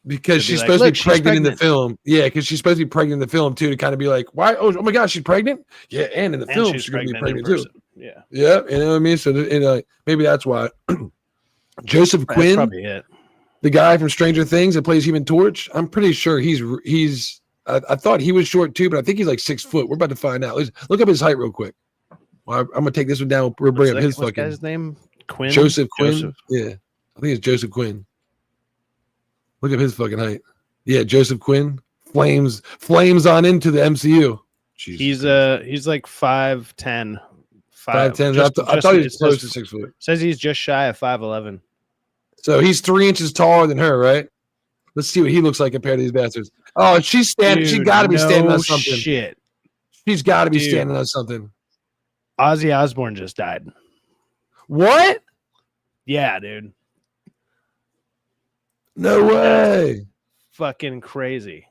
Because she's supposed to be pregnant in the film. Yeah, because she's supposed to be pregnant in the film too, to kind of be like, why? Oh my gosh, she's pregnant? Yeah, and in the film, she's going to be pregnant too. Yeah. Yeah, you know what I mean? So maybe that's why. Joseph Quinn, that's probably it. The guy from Stranger Things that plays Human Torch, I'm pretty sure he's I thought he was short too, but I think he's like 6 foot. We're about to find out. Let's look up his height real quick. Well, I'm going to take this one down. We'll bring up his fucking. What's his name? Quinn? Joseph Quinn? Yeah, I think it's Joseph Quinn. Look at his fucking height. Yeah, Joseph Quinn. Flames on into the MCU. Jesus. He's like 5'10". 5'10". I thought he was close to 6 foot. Says he's just shy of 5'11". So he's 3 inches taller than her, right? Let's see what he looks like compared to these bastards. Oh, she's standing. She got to be standing on something. Shit. She's got to be standing on something. Ozzy Osbourne just died. What? Yeah, dude. No way. Fucking crazy.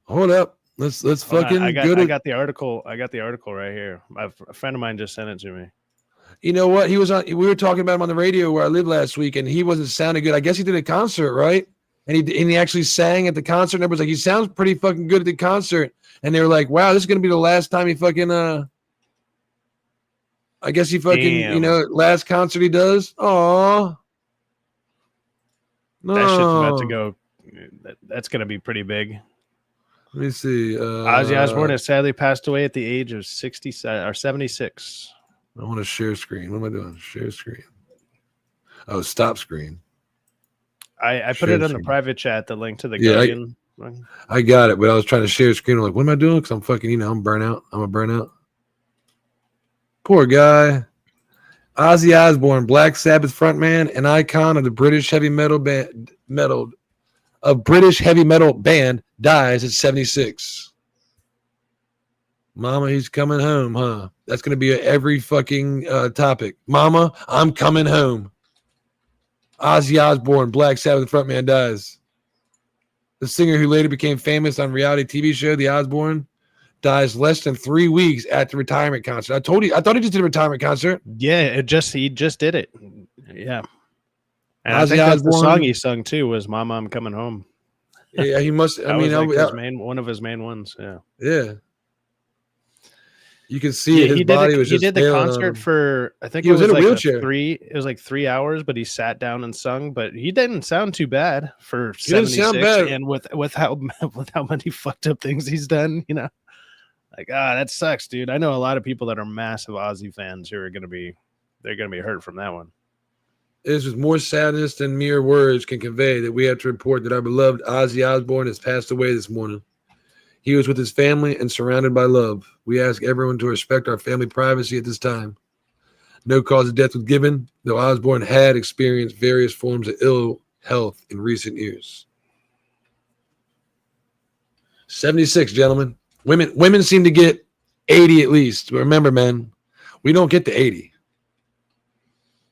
Hold up. Let's fucking I got the article. I got the article right here. A friend of mine just sent it to me. You know what? He was on. We were talking about him on the radio where I lived last week, and he wasn't sounding good. I guess he did a concert, right? And he actually sang at the concert. And everybody's like, he sounds pretty fucking good at the concert. And they were like, wow, this is gonna be the last time he fucking I guess he fucking last concert he does. Aw. No. That shit's about to go. That's gonna be pretty big. Let me see. Ozzy Osbourne has sadly passed away at the age of 76. I want to share screen. What am I doing? Share screen. Oh, stop screen. I put it in the private chat, the link to the Guardian. I got it, but I was trying to share screen. I'm like, what am I doing? Because I'm fucking, I'm burnout. I'm a burnout. Poor guy. Ozzy Osbourne, Black Sabbath frontman and icon of the British heavy metal band, dies at 76. Mama, he's coming home, huh? That's going to be every fucking topic. Mama, I'm coming home. Ozzy Osbourne, Black Sabbath frontman, dies. The singer who later became famous on reality TV show The Osbourne dies less than 3 weeks at the retirement concert. I thought he just did a retirement concert. Yeah, he just did it. Yeah. And Ozzy I think that's the song he sung too was "Mama, I'm Coming Home." Yeah, he must. I mean, one of his main ones. Yeah. Yeah. You can see it. His body was just he did the failing on concert him. for I think He was in a like wheelchair. It was like 3 hours, but he sat down and sung. But he didn't sound too bad for He didn't 76. sound bad. And with how many fucked up things he's done, you know, like that sucks, dude. I know a lot of people that are massive Ozzy fans who are gonna be hurt from that one. It is with more sadness than mere words can convey that we have to report that our beloved Ozzy Osbourne has passed away this morning. He was with his family and surrounded by love. We ask everyone to respect our family privacy at this time. No cause of death was given, though Osbourne had experienced various forms of ill health in recent years. 76, gentlemen. Women seem to get 80 at least. But remember, men, we don't get to 80.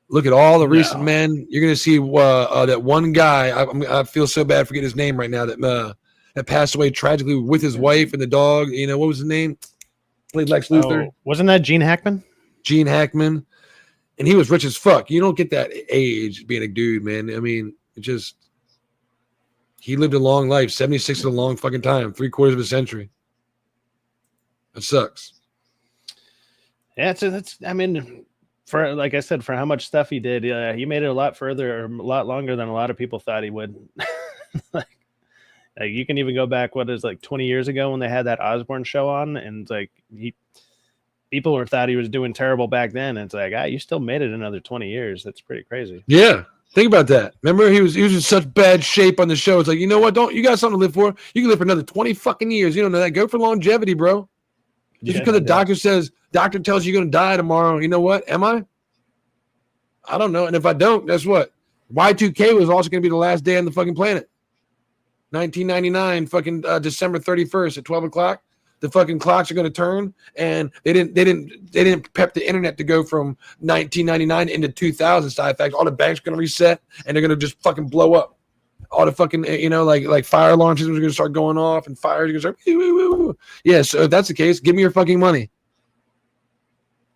Look at all the recent men. You're going to see that one guy. I feel so bad forgetting his name right now. That passed away tragically with his wife and the dog. You know, what was his name? Played Lex Luthor. Wasn't that Gene Hackman? Gene Hackman. And he was rich as fuck. You don't get that age being a dude, man. I mean, he lived a long life. 76 is a long fucking time. 3/4 of a century. That sucks. Yeah, that's. I mean, for like I said, for how much stuff he did, he made it a lot further, or a lot longer than a lot of people thought he would. like you can even go back, 20 years ago when they had that Osbourne show on, and like people were thought he was doing terrible back then. And it's like, you still made it another 20 years. That's pretty crazy. Yeah. Think about that. Remember, he was in such bad shape on the show. It's like, you know what? You got something to live for. You can live for another 20 fucking years. You don't know that. Go for longevity, bro. Just because the doctor tells you you're going to die tomorrow, you know what? Am I? I don't know. And if I don't, guess what? Y2K was also going to be the last day on the fucking planet. 1999, fucking December 31st at 12 o'clock. The fucking clocks are going to turn, and they didn't prep the internet to go from 1999 into 2000. Side effects. All the banks are going to reset, and they're going to just fucking blow up. All the fucking like fire alarm systems are going to start going off, and fires are going to start. Yeah. So if that's the case, give me your fucking money.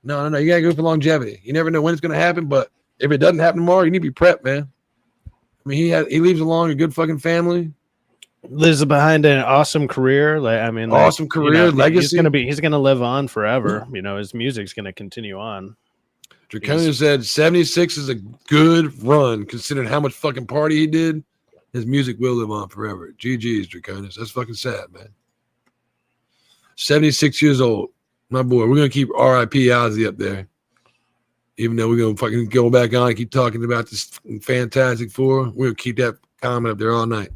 No. You got to go for longevity. You never know when it's going to happen, but if it doesn't happen tomorrow, you need to be prepped, man. I mean, he leaves along a good fucking family. Lives behind an awesome career. Awesome career, legacy. He's gonna live on forever. You know, his music's gonna continue on. Draconia said 76 is a good run considering how much fucking party he did. His music will live on forever. GG's, Draconia. That's fucking sad, man. 76 years old. My boy, we're gonna keep R.I.P. Ozzy up there. Even though we're gonna fucking go back on and keep talking about this Fantastic Four, we're gonna keep that comment up there all night.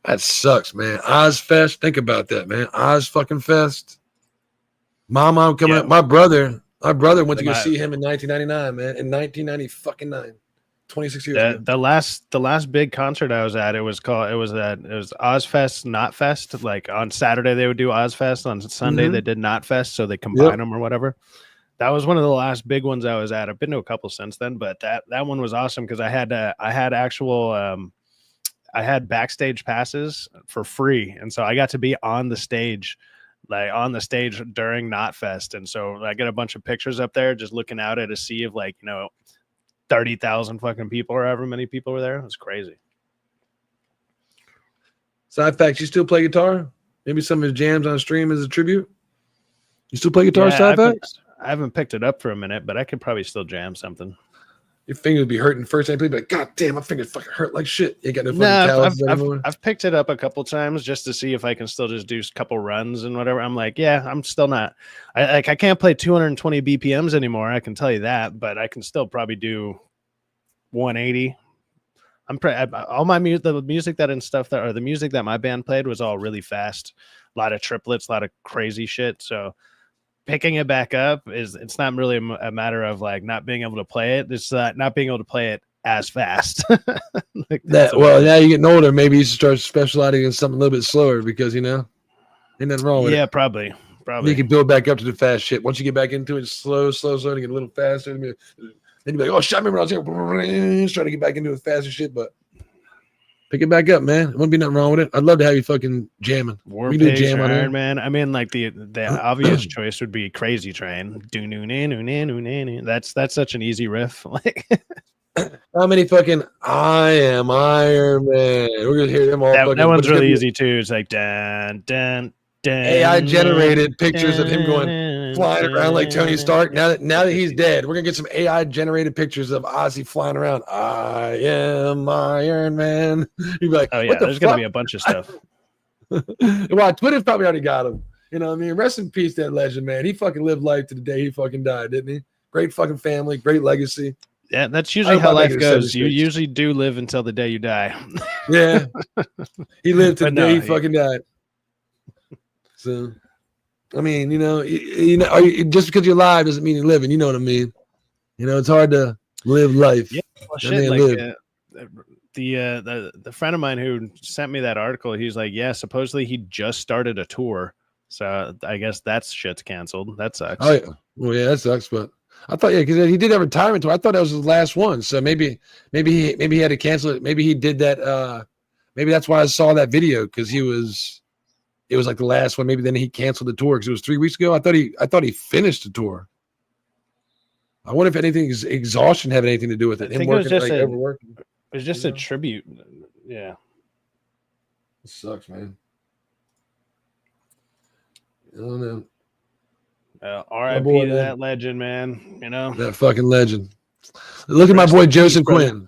That sucks, man. Ozfest. Think about that, man. Oz fucking Fest. My mom coming up. My brother went to go see him in 1999, man. In 1999. 26 years ago. The last big concert I was at, it was Ozfest, Not Fest. Like on Saturday they would do Ozfest, on Sunday they did Not Fest, so they combine them or whatever. That was one of the last big ones I was at. I've been to a couple since then, but that one was awesome because I had backstage passes for free, and so I got to be on the stage during Knotfest, and so I got a bunch of pictures up there just looking out at a sea of 30,000 fucking people or however many people were there. It was crazy. Side fact, you still play guitar? Maybe some of his jams on stream as a tribute? You still play guitar, side facts? I haven't picked it up for a minute, but I could probably still jam something. Your fingers would be hurting first time, but God damn, my fingers fucking hurt like shit. You ain't got no fucking calluses anymore. I've picked it up a couple times just to see if I can still just do a couple runs and whatever. I'm like, yeah, I'm still not. I can't play 220 BPMs anymore. I can tell you that, but I can still probably do 180. All my music, the music that my band played was all really fast. A lot of triplets, a lot of crazy shit. So picking it back up it's not really a matter of not being able to play it. It's not being able to play it as fast. Now you're getting older. Maybe you should start specializing in something a little bit slower because ain't nothing wrong with it. Yeah, probably. You can build back up to the fast shit. Once you get back into it, slow, and get a little faster. Then you're like, oh shit, I remember I was here trying to get back into it faster shit, but pick it back up, man. It wouldn't be nothing wrong with it. I'd love to have you fucking jamming. We do jam on Iron Man. I mean, the obvious choice would be Crazy Train. That's such an easy riff. How many fucking I am Iron Man? We're gonna hear them all. That one's really easy too. It's like dun dun AI generated pictures of him going flying around like Tony Stark. Now that he's dead, we're gonna get some AI generated pictures of Ozzy flying around. I am Iron Man. You'd be like, oh yeah, what the there's fuck? gonna be a bunch of stuff. Well, Twitter's probably already got him. You know what I mean? Rest in peace, that legend, man. He fucking lived life to the day he fucking died, didn't he? Great fucking family, great legacy. Yeah, that's usually how life goes. You usually do live until the day you die. Yeah. He lived to the day he fucking died. So, I mean, just because you're alive doesn't mean you're living. You know what I mean? You know, it's hard to live life. Yeah, well, shit, like, the friend of mine who sent me that article, he's like, yeah, supposedly he just started a tour. So I guess that shit's canceled. That sucks. Oh, yeah. Well, yeah, that sucks, but I thought, yeah, because he did a retirement tour. I thought that was his last one. So maybe he had to cancel it. Maybe he did that. Maybe that's why I saw that video, because it was like the last one. Maybe then he canceled the tour because it was 3 weeks ago. I thought he finished the tour. I wonder if anything exhaustion had anything to do with it. I think it was just overworking. It was just a tribute. Yeah. It sucks, man. I don't know. RIP to that legend, man. You know, that fucking legend. Look at my boy Joseph Quinn.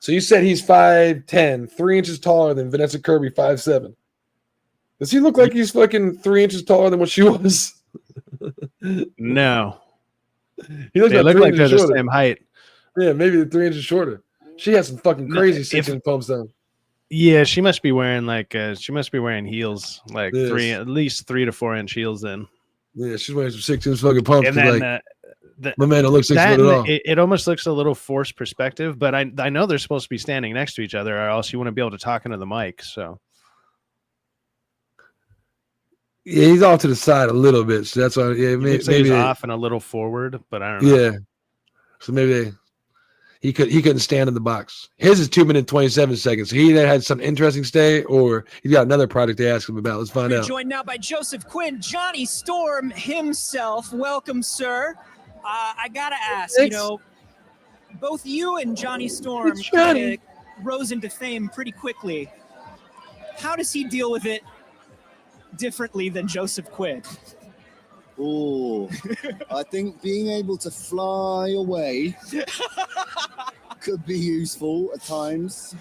So you said he's 5'10", 3 inches taller than Vanessa Kirby, 5'7". Does he look like he's fucking 3 inches taller than what she was? No. He looks they look like they're the same height. Yeah, maybe they're 3 inches shorter. She has some fucking crazy 6-inch pumps down. Yeah, she must be wearing heels, like at least 3 to 4 inch heels then. Yeah, she's wearing some 6-inch fucking pumps. And then, my man don't look 6 foot at all. It almost looks a little forced perspective, but I know they're supposed to be standing next to each other, or else you wouldn't be able to talk into the mic. So yeah, he's off to the side a little bit. So that's why. Yeah, maybe he's off and a little forward, but I don't know. Yeah, so maybe he couldn't stand in the box. His is 2 minutes 27 seconds. So he either had some interesting stay, or he's got another product to ask him about. Let's find out. Joined now by Joseph Quinn, Johnny Storm himself. Welcome, sir. I gotta ask, both you and Johnny Storm rose into fame pretty quickly. How does he deal with it differently than Joseph Quinn? Oh, I think being able to fly away could be useful at times.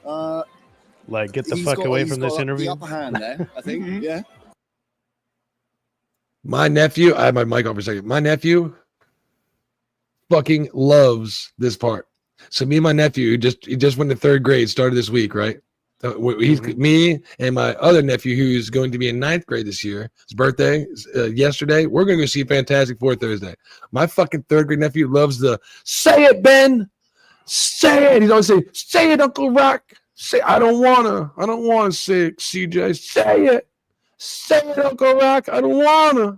Like, get the fuck away from this interview. The upper hand there, I think. Yeah. My nephew, I have my mic on for a second. My nephew fucking loves this part. So me and my nephew, he just went to 3rd grade, started this week, right? He's me and my other nephew, who's going to be in 9th grade this year. His birthday yesterday. We're going to go see Fantastic Four Thursday. My fucking 3rd grade nephew loves the "Say it, Ben. Say it." He's always saying, "Say it, Uncle Rock. Say I don't wanna say it, CJ. Say it, Uncle Rock. I don't wanna."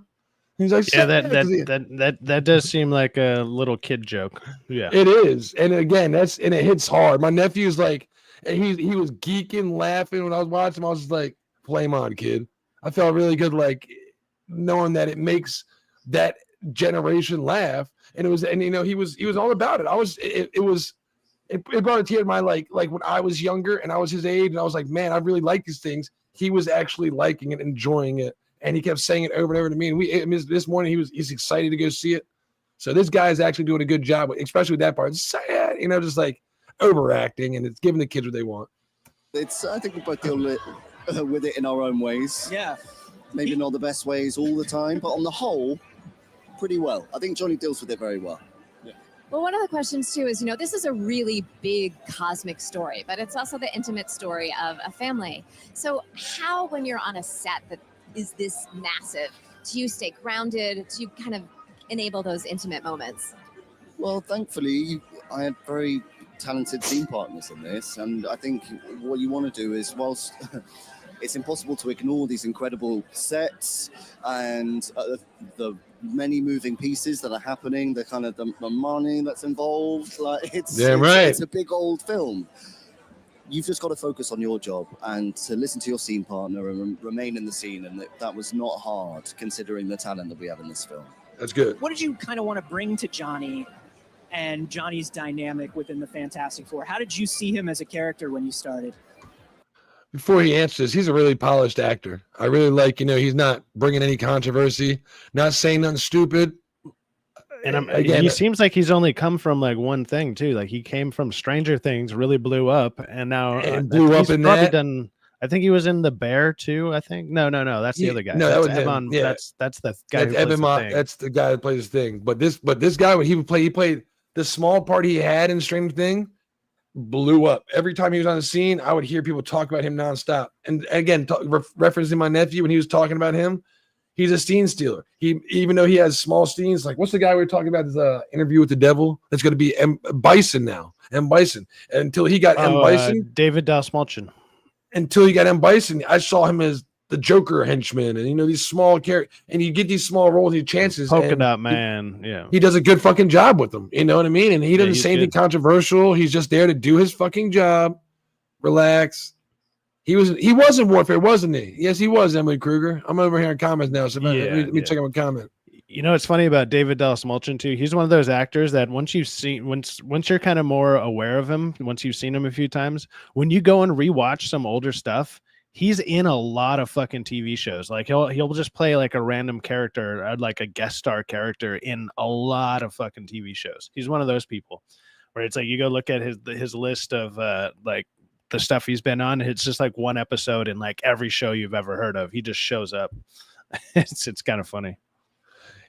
He's like, yeah, that does seem like a little kid joke. Yeah, it is. And again, it hits hard. My nephew's like. And he was geeking, laughing when I was watching him. I was just like, "Flame on, kid." I felt really good, like knowing that it makes that generation laugh. And he was all about it. It brought a tear to my like when I was younger and I was his age, and I was like, man, I really like these things. He was actually liking it, enjoying it, and he kept saying it over and over to me. And this morning he's excited to go see it. So this guy is actually doing a good job, especially with that part. Say it, just like overacting, and it's giving the kids what they want. I think we both deal with it in our own ways. Yeah. Maybe not the best ways all the time, but on the whole, pretty well. I think Johnny deals with it very well. Yeah. Well, one of the questions too is, this is a really big cosmic story, but it's also the intimate story of a family. So how, when you're on a set that is this massive, do you stay grounded? Do you kind of enable those intimate moments? Well, thankfully, I had very talented team partners in this, and I think what you want to do is, whilst it's impossible to ignore these incredible sets and the many moving pieces that are happening, the money that's involved, like it's a big old film. You've just got to focus on your job and to listen to your scene partner and remain in the scene, and that was not hard considering the talent that we have in this film. That's good. What did you kind of want to bring to Johnny and Johnny's dynamic within the Fantastic Four? How did you see him as a character when you started? before he answers, he's a really polished actor. I really like, he's not bringing any controversy, not saying nothing stupid. And he seems like he's only come from like one thing too. Like he came from Stranger Things, really blew up, and now blew up in that. I think he was in The Bear too. I think no, that's the other guy. No, that's that was Evan. Yeah. That's the guy. That's Evan Moss. That's the guy that plays the thing. But this guy, when he played the small part he had in Stranger Things, blew up. Every time he was on the scene, I would hear people talk about him nonstop. And again, referencing my nephew when he was talking about him, he's a scene stealer. Even though he has small scenes, like what's the guy we were talking about? His interview with the devil. That's going to be M. Bison now. M. Bison. And until he got M. Bison, David Dalsmalchin. Until he got M. Bison, I saw him as the Joker henchman, and these small characters, and you get these small roles, these chances. Polka Dot Man, he does a good fucking job with them. You know what I mean? And he doesn't say anything controversial. He's just there to do his fucking job, relax. He was in Warfare, wasn't he? Yes, he was. Emily Kruger. I'm over here in comments now, so let me check out my comment. It's funny about David Dalsmalchin too. He's one of those actors that once you're kind of more aware of him, once you've seen him a few times, when you go and rewatch some older stuff, he's in a lot of fucking TV shows. Like he'll just play like a random character, like a guest star character in a lot of fucking TV shows. He's one of those people where it's like you go look at his list of like the stuff he's been on. It's just like one episode in like every show you've ever heard of. He just shows up. It's kind of funny.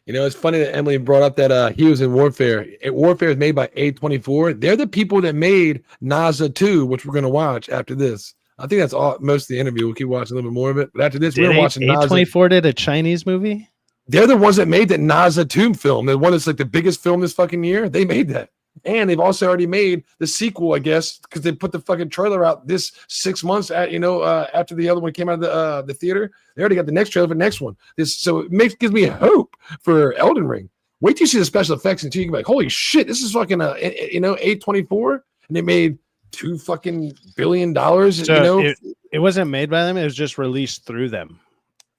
It's funny that Emily brought up that he was in Warfare. Warfare is made by A24. They're the people that made NASA 2, which we're going to watch after this. I think that's all. Most of the interview. We'll keep watching a little bit more of it. But after this, we're watching NASA. A24 did a Chinese movie? They're the ones that made that NASA 2 film. The one that's like the biggest film this fucking year. They made that. And they've also already made the sequel, I guess, because they put the fucking trailer out this 6 months after the other one came out of the theater. They already got the next trailer for the next one. So it gives me hope for Elden Ring. Wait till you see the special effects until you can be like, holy shit, this is fucking A24, and they made $2 fucking billion. So it wasn't made by them. It was just released through them.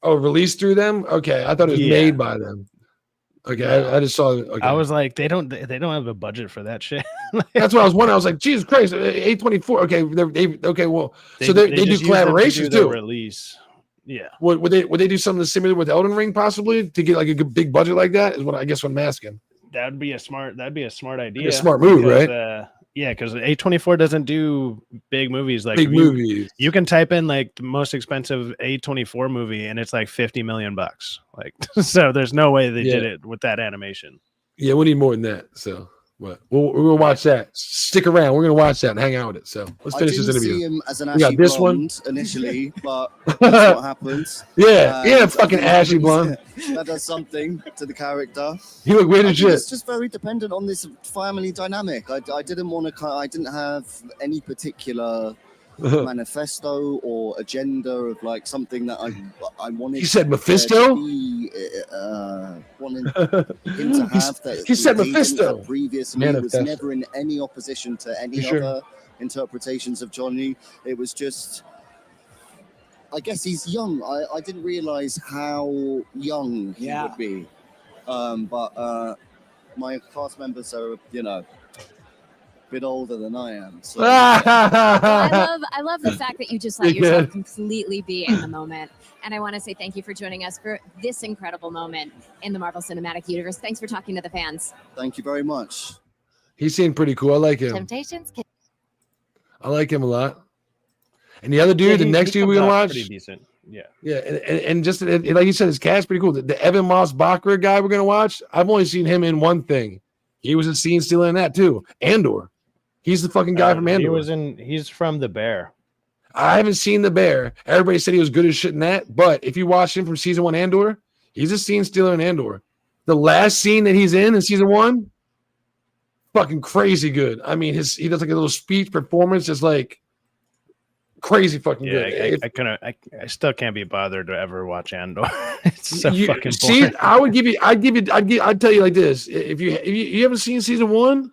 Oh, released through them? Okay, I thought it was made by them. Okay, I just saw it. Okay. I was like, they don't have a budget for that shit. That's what I was wondering. I was like, Jesus Christ, A24. Okay, they do collaborations too. Release, yeah. Would they do something similar with Elden Ring possibly to get like a big budget like that? Is what I guess what I'm asking. That'd be a smart idea. A smart move, right? Yeah, because A24 doesn't do big movies. Like movies. You can type in like the most expensive A24 movie, and it's like $50 million. Like, so there's no way they did it with that animation. Yeah, we need more than that. So we're gonna watch that. Stick around. We're gonna watch that and hang out with it. So let's finish this interview. See him as an ashy this blonde one initially, but that's what happens. Fucking ashy blonde. That does something to the character. He look weird as shit. It's just very dependent on this family dynamic. I didn't want to. I didn't have any particular manifesto or agenda of like something that I wanted. He said Mephisto. Wanting him to have that. He said Mephisto. Previously, he was never in any opposition to any other interpretations of Johnny. It was just. I guess he's young. I didn't realize how young he would be. But my cast members are, a bit older than I am. So. Well, I love the fact that you just let yourself completely be in the moment. And I want to say thank you for joining us for this incredible moment in the Marvel Cinematic Universe. Thanks for talking to the fans. Thank you very much. He seemed pretty cool. I like him. Temptations. I like him a lot. And the other dude, the next dude we're gonna watch, pretty decent. Yeah, and just like you said, his cast pretty cool. The Evan Moss Bachler guy we're gonna watch, I've only seen him in one thing. He was a scene stealer in that too. Andor, he's the fucking guy from Andor. He's from The Bear. I haven't seen The Bear. Everybody said he was good as shit in that, but if you watch him from season 1 Andor, he's a scene stealer in Andor. The last scene that he's in season 1, fucking crazy good. I mean, he does like a little speech performance, just like. Crazy fucking good. I still can't be bothered to ever watch Andor. It's so fucking boring. See, I'd tell you like this: if you haven't seen season 1,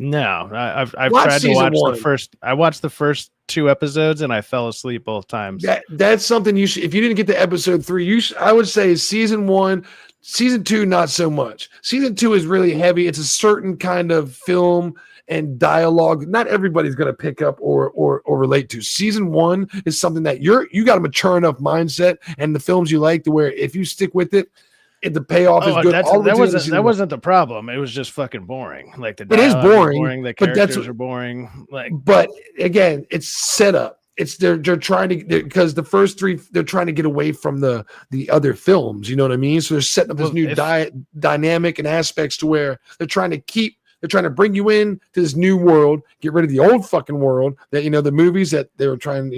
no, I've tried to watch the first. I watched the first 2 episodes and I fell asleep both times. That's something you should. If you didn't get to episode 3, I would say season 1, season 2, not so much. Season 2 is really heavy. It's a certain kind of film. and dialogue not everybody's going to pick up or relate to. Season 1 is something that you got a mature enough mindset and the films you like to where if you stick with it, the payoff is good. That wasn't the problem. It was just fucking boring. Like the it is boring. The characters are boring. Like, but again, it's set up. It's they're trying to because the first 3 they're trying to get away from the other films. You know what I mean? So they're setting up this new dynamic and aspects to where they're trying to bring you in to this new world, get rid of the old fucking world that, the movies that they were trying,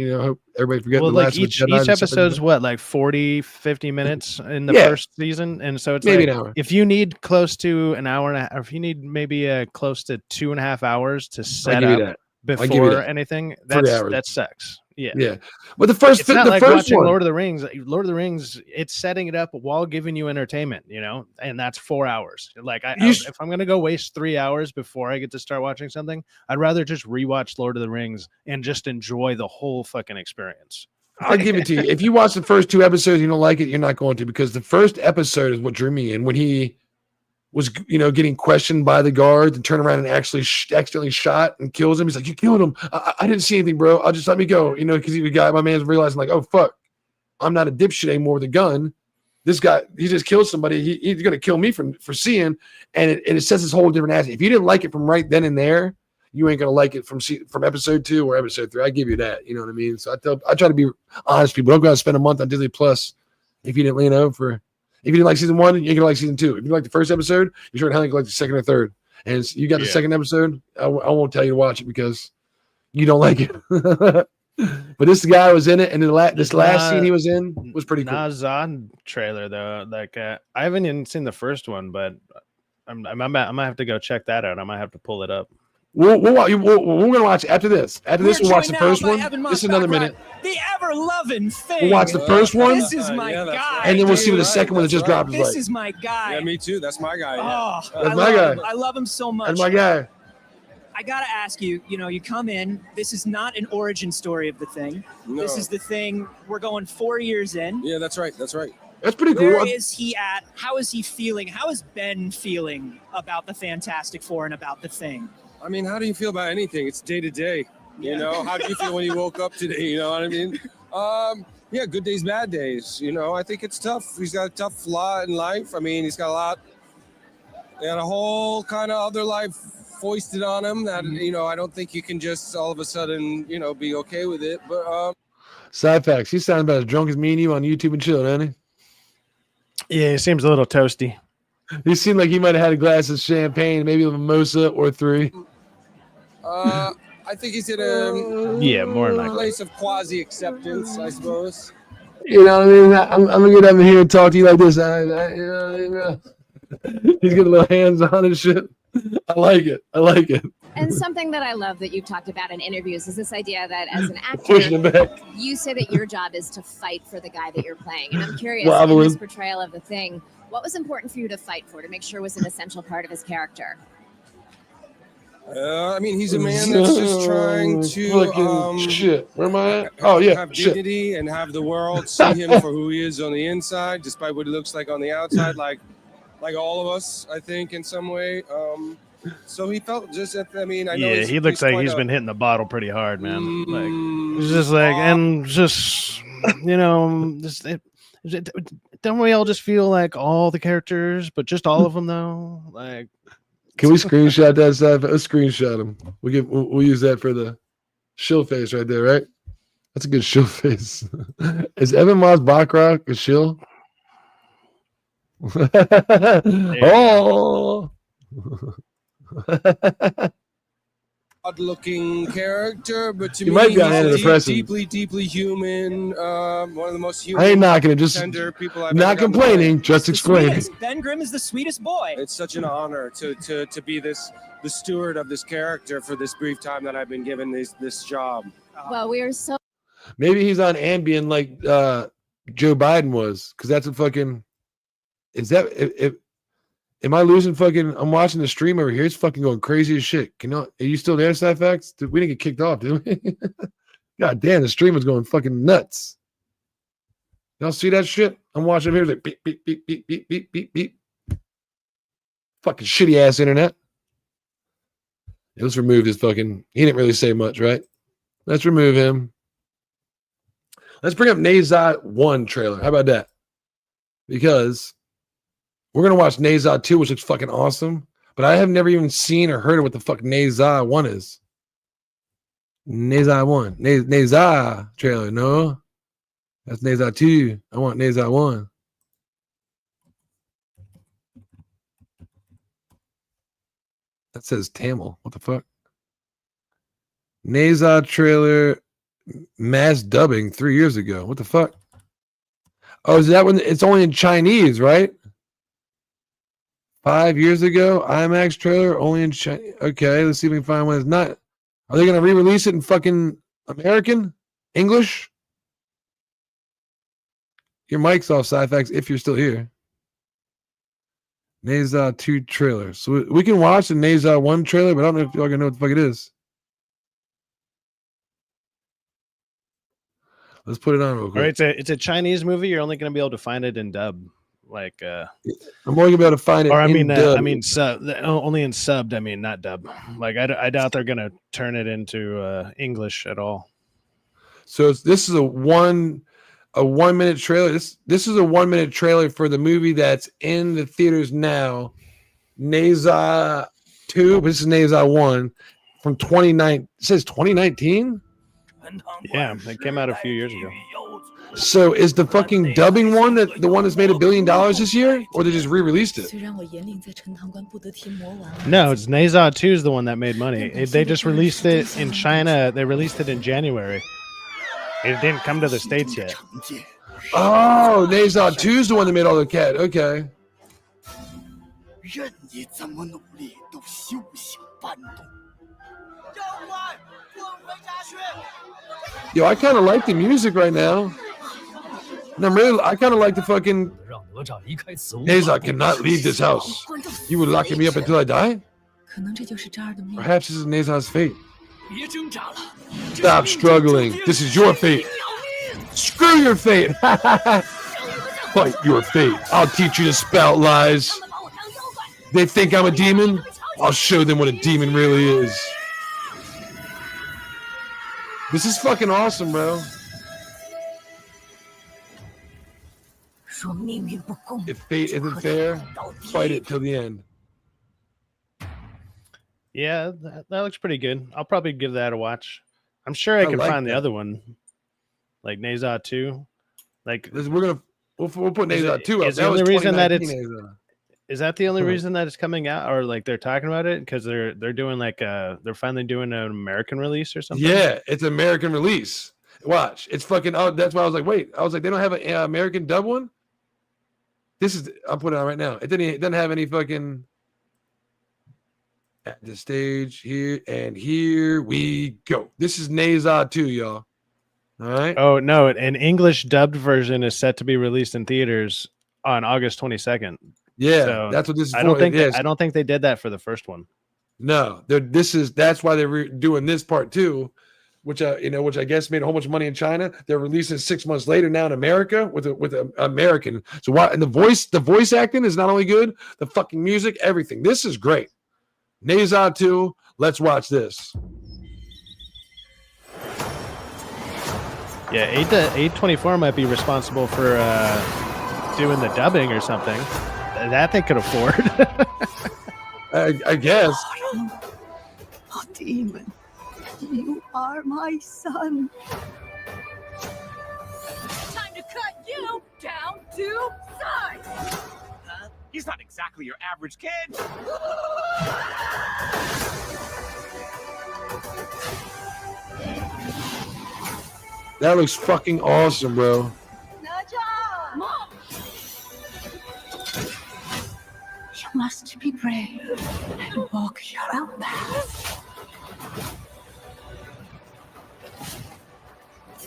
everybody forget. Well, like each episode's what, like 40, 50 minutes in the first season. And so it's maybe like, an hour. If you need close to an hour and a half, or if you need maybe close to 2.5 hours to set up before anything, that's sex. Yeah. But the first, it's not the like first watching one, Lord of the Rings. Lord of the Rings, it's setting it up while giving you entertainment, and that's 4 hours. Like, if I'm gonna go waste 3 hours before I get to start watching something, I'd rather just rewatch Lord of the Rings and just enjoy the whole fucking experience. I'll give it to you. If you watch the first 2 episodes, you don't like it, you're not going to, because the first episode is what drew me in when he was, getting questioned by the guards and turned around and actually accidentally shot and kills him. He's like, "You killed him. I didn't see anything, bro. I'll just let me go." Because my man's realizing like, "Oh fuck, I'm not a dipshit anymore with a gun. This guy, he just killed somebody. He's gonna kill me for seeing." And it says this whole different aspect. If you didn't like it from right then and there, you ain't gonna like it from episode 2 or episode 3. I give you that. You know what I mean? So I try to be honest. People, don't go out and spend a month on Disney Plus if you didn't, if you didn't like season 1, you're gonna like season 2. If you like the first episode, you're sure hell you like the second or third. And you got the second episode, I won't tell you to watch it because you don't like it. But this guy was in it, and this last scene he was in was pretty cool. Zod trailer though, like I haven't even seen the first one, but I might have to go check that out. I might have to pull it up. We're gonna watch it after this. After this, we'll watch the first one. This is another minute. The ever-loving Thing. We'll watch the first one. This is my guy. And then we'll see what the second one that just dropped is like. This is my guy. Yeah, me too. That's my guy. Oh, that's my guy. I love him so much. That's my guy. I gotta ask you. You come in. This is not an origin story of the Thing. No. This is the Thing. We're going 4 years in. Yeah, that's right. That's pretty cool. Where is he at? How is he feeling? How is Ben feeling about the Fantastic Four and about the Thing? I mean, how do you feel about anything? It's day to day. How do you feel when you woke up today? You know what I mean? Yeah, good days, bad days. I think it's tough. He's got a tough lot in life. I mean, he's got a whole kind of other life foisted on him that, I don't think you can just all of a sudden, be okay with it. But side facts, he sounds about as drunk as me and you on YouTube and chill, doesn't he? Yeah, he seems a little toasty. He seemed like he might have had a glass of champagne, maybe a mimosa or 3. I think he's in a more than likely place of quasi acceptance, I suppose. You know what I mean? I'm gonna get up in here and talk to you like this. He's getting a little hands on and shit. I like it. And something that I love that you've talked about in interviews is this idea that as an actor, you say that your job is to fight for the guy that you're playing. And I'm curious, in this portrayal of the Thing, what was important for you to fight for, to make sure was an essential part of his character? I mean, he's a man that's just trying to shit. Where am I at? Oh yeah, have dignity and have the world see him for who he is on the inside, despite what he looks like on the outside, like all of us, I think, in some way. So he felt just. I mean, I know. Yeah, he looks like he's been hitting the bottle pretty hard, man. Like, it's just like, and just don't we all just feel like all the characters, but just all of them though, like. Can we screenshot that stuff? Let's screenshot him. We'll use that for the shill face right there, right? That's a good shill face. Is Evan Moss Baccarat a shill? Oh. Odd-looking character, but to he me, might be on he's deeply human. One of the most human. I ain't knocking it. Just people I've not complaining. Just explaining. Ben Grimm is the sweetest boy. It's such an honor to be the steward of this character for this brief time that I've been given this job. Well, we are so. Maybe he's on Ambien like Joe Biden was, because that's a fucking. Is that am I losing fucking? I'm watching the stream over here. It's fucking going crazy as shit. Are you still there, Side Facts? We didn't get kicked off, did we? God damn, the stream was going fucking nuts. Y'all see that shit? I'm watching here. Like beep, beep, beep, beep, beep, beep, beep, beep. Fucking shitty ass internet. Let's remove his fucking. He didn't really say much, right? Let's remove him. Let's bring up Nezha 1 trailer. How about that? Because we're gonna watch Nezha 2, which looks fucking awesome. But I have never even seen or heard of what the fuck Nezha 1 is. Nezha 1. Nezha trailer, no. That's Nezha 2. I want Nezha 1. That says Tamil. What the fuck? Nezha trailer mass dubbing 3 years ago. What the fuck? Oh, is that when it's only in Chinese, right? 5 years ago, IMAX trailer only in Chinese. Okay, let's see if we can find one. It's not. Are they gonna re-release it in fucking American English? Your mic's off, Sci-Fax, if you're still here. Nezha 2 trailer. So we can watch the Nezha 1 trailer, but I don't know if y'all gonna know what the fuck it is. Let's put it on real quick. All right, it's a Chinese movie. You're only going to be able to find it in dub. Like I'm only gonna be able to find it. Or sub. Only in subbed. I mean, not dub. Like I doubt they're going to turn it into English at all. So this is a 1 minute trailer. This is a 1 minute trailer for the movie that's in the theaters now. Nezha 2. This is Nezha 1 from 2019. It says 2019. Yeah, it came out a few years ago. So is the fucking dubbing one the one that's made $1 billion this year, or they just re-released it? No, it's Nezha 2 is the one that made money. They just released it in China. They released it in January. It didn't come to the States yet. Oh, Nezha 2 is the one that made all the cat. Okay. Yo, I kind of like the music right now. And I kind of like the fucking. Nezha cannot leave this house. You would lock me up until I die? Perhaps this is Nezha's fate. Stop struggling. This is your fate. Screw your fate. Fight your fate. I'll teach you to spout lies. They think I'm a demon? I'll show them what a demon really is. This is fucking awesome, bro. If fate isn't fair, fight it till the end. Yeah, that looks pretty good. I'll probably give that a watch. I'm sure I can find the other one, like Nezha 2. Like we'll put Nezha 2 up. Is the only reason that it's is that the only reason that it's coming out, or like they're talking about it because they're doing like they're finally doing an American release or something? Yeah, it's an American release. Watch, it's fucking. Oh, that's why I was like, wait. I was like, they don't have an American dub one. This is. I'll put it on right now. It doesn't have any fucking. At the stage here, and here we go. This is Nezha 2, y'all. All right. Oh no, an English dubbed version is set to be released in theaters on August 22nd. Yeah, so that's what this is. I don't think they did that for the first one. No, that's why they're doing this part too, which I guess made a whole bunch of money in China. They're releasing 6 months later now in America with an American. So why? And the voice acting is not only good, the fucking music, everything. This is great. Nezha 2, let's watch this. Yeah, 824 might be responsible for doing the dubbing or something. That they could afford. I guess. Oh, demon, you are my son. Time to cut you down to size. He's not exactly your average kid. That looks fucking awesome, bro. Mom! You must be brave and walk your own path.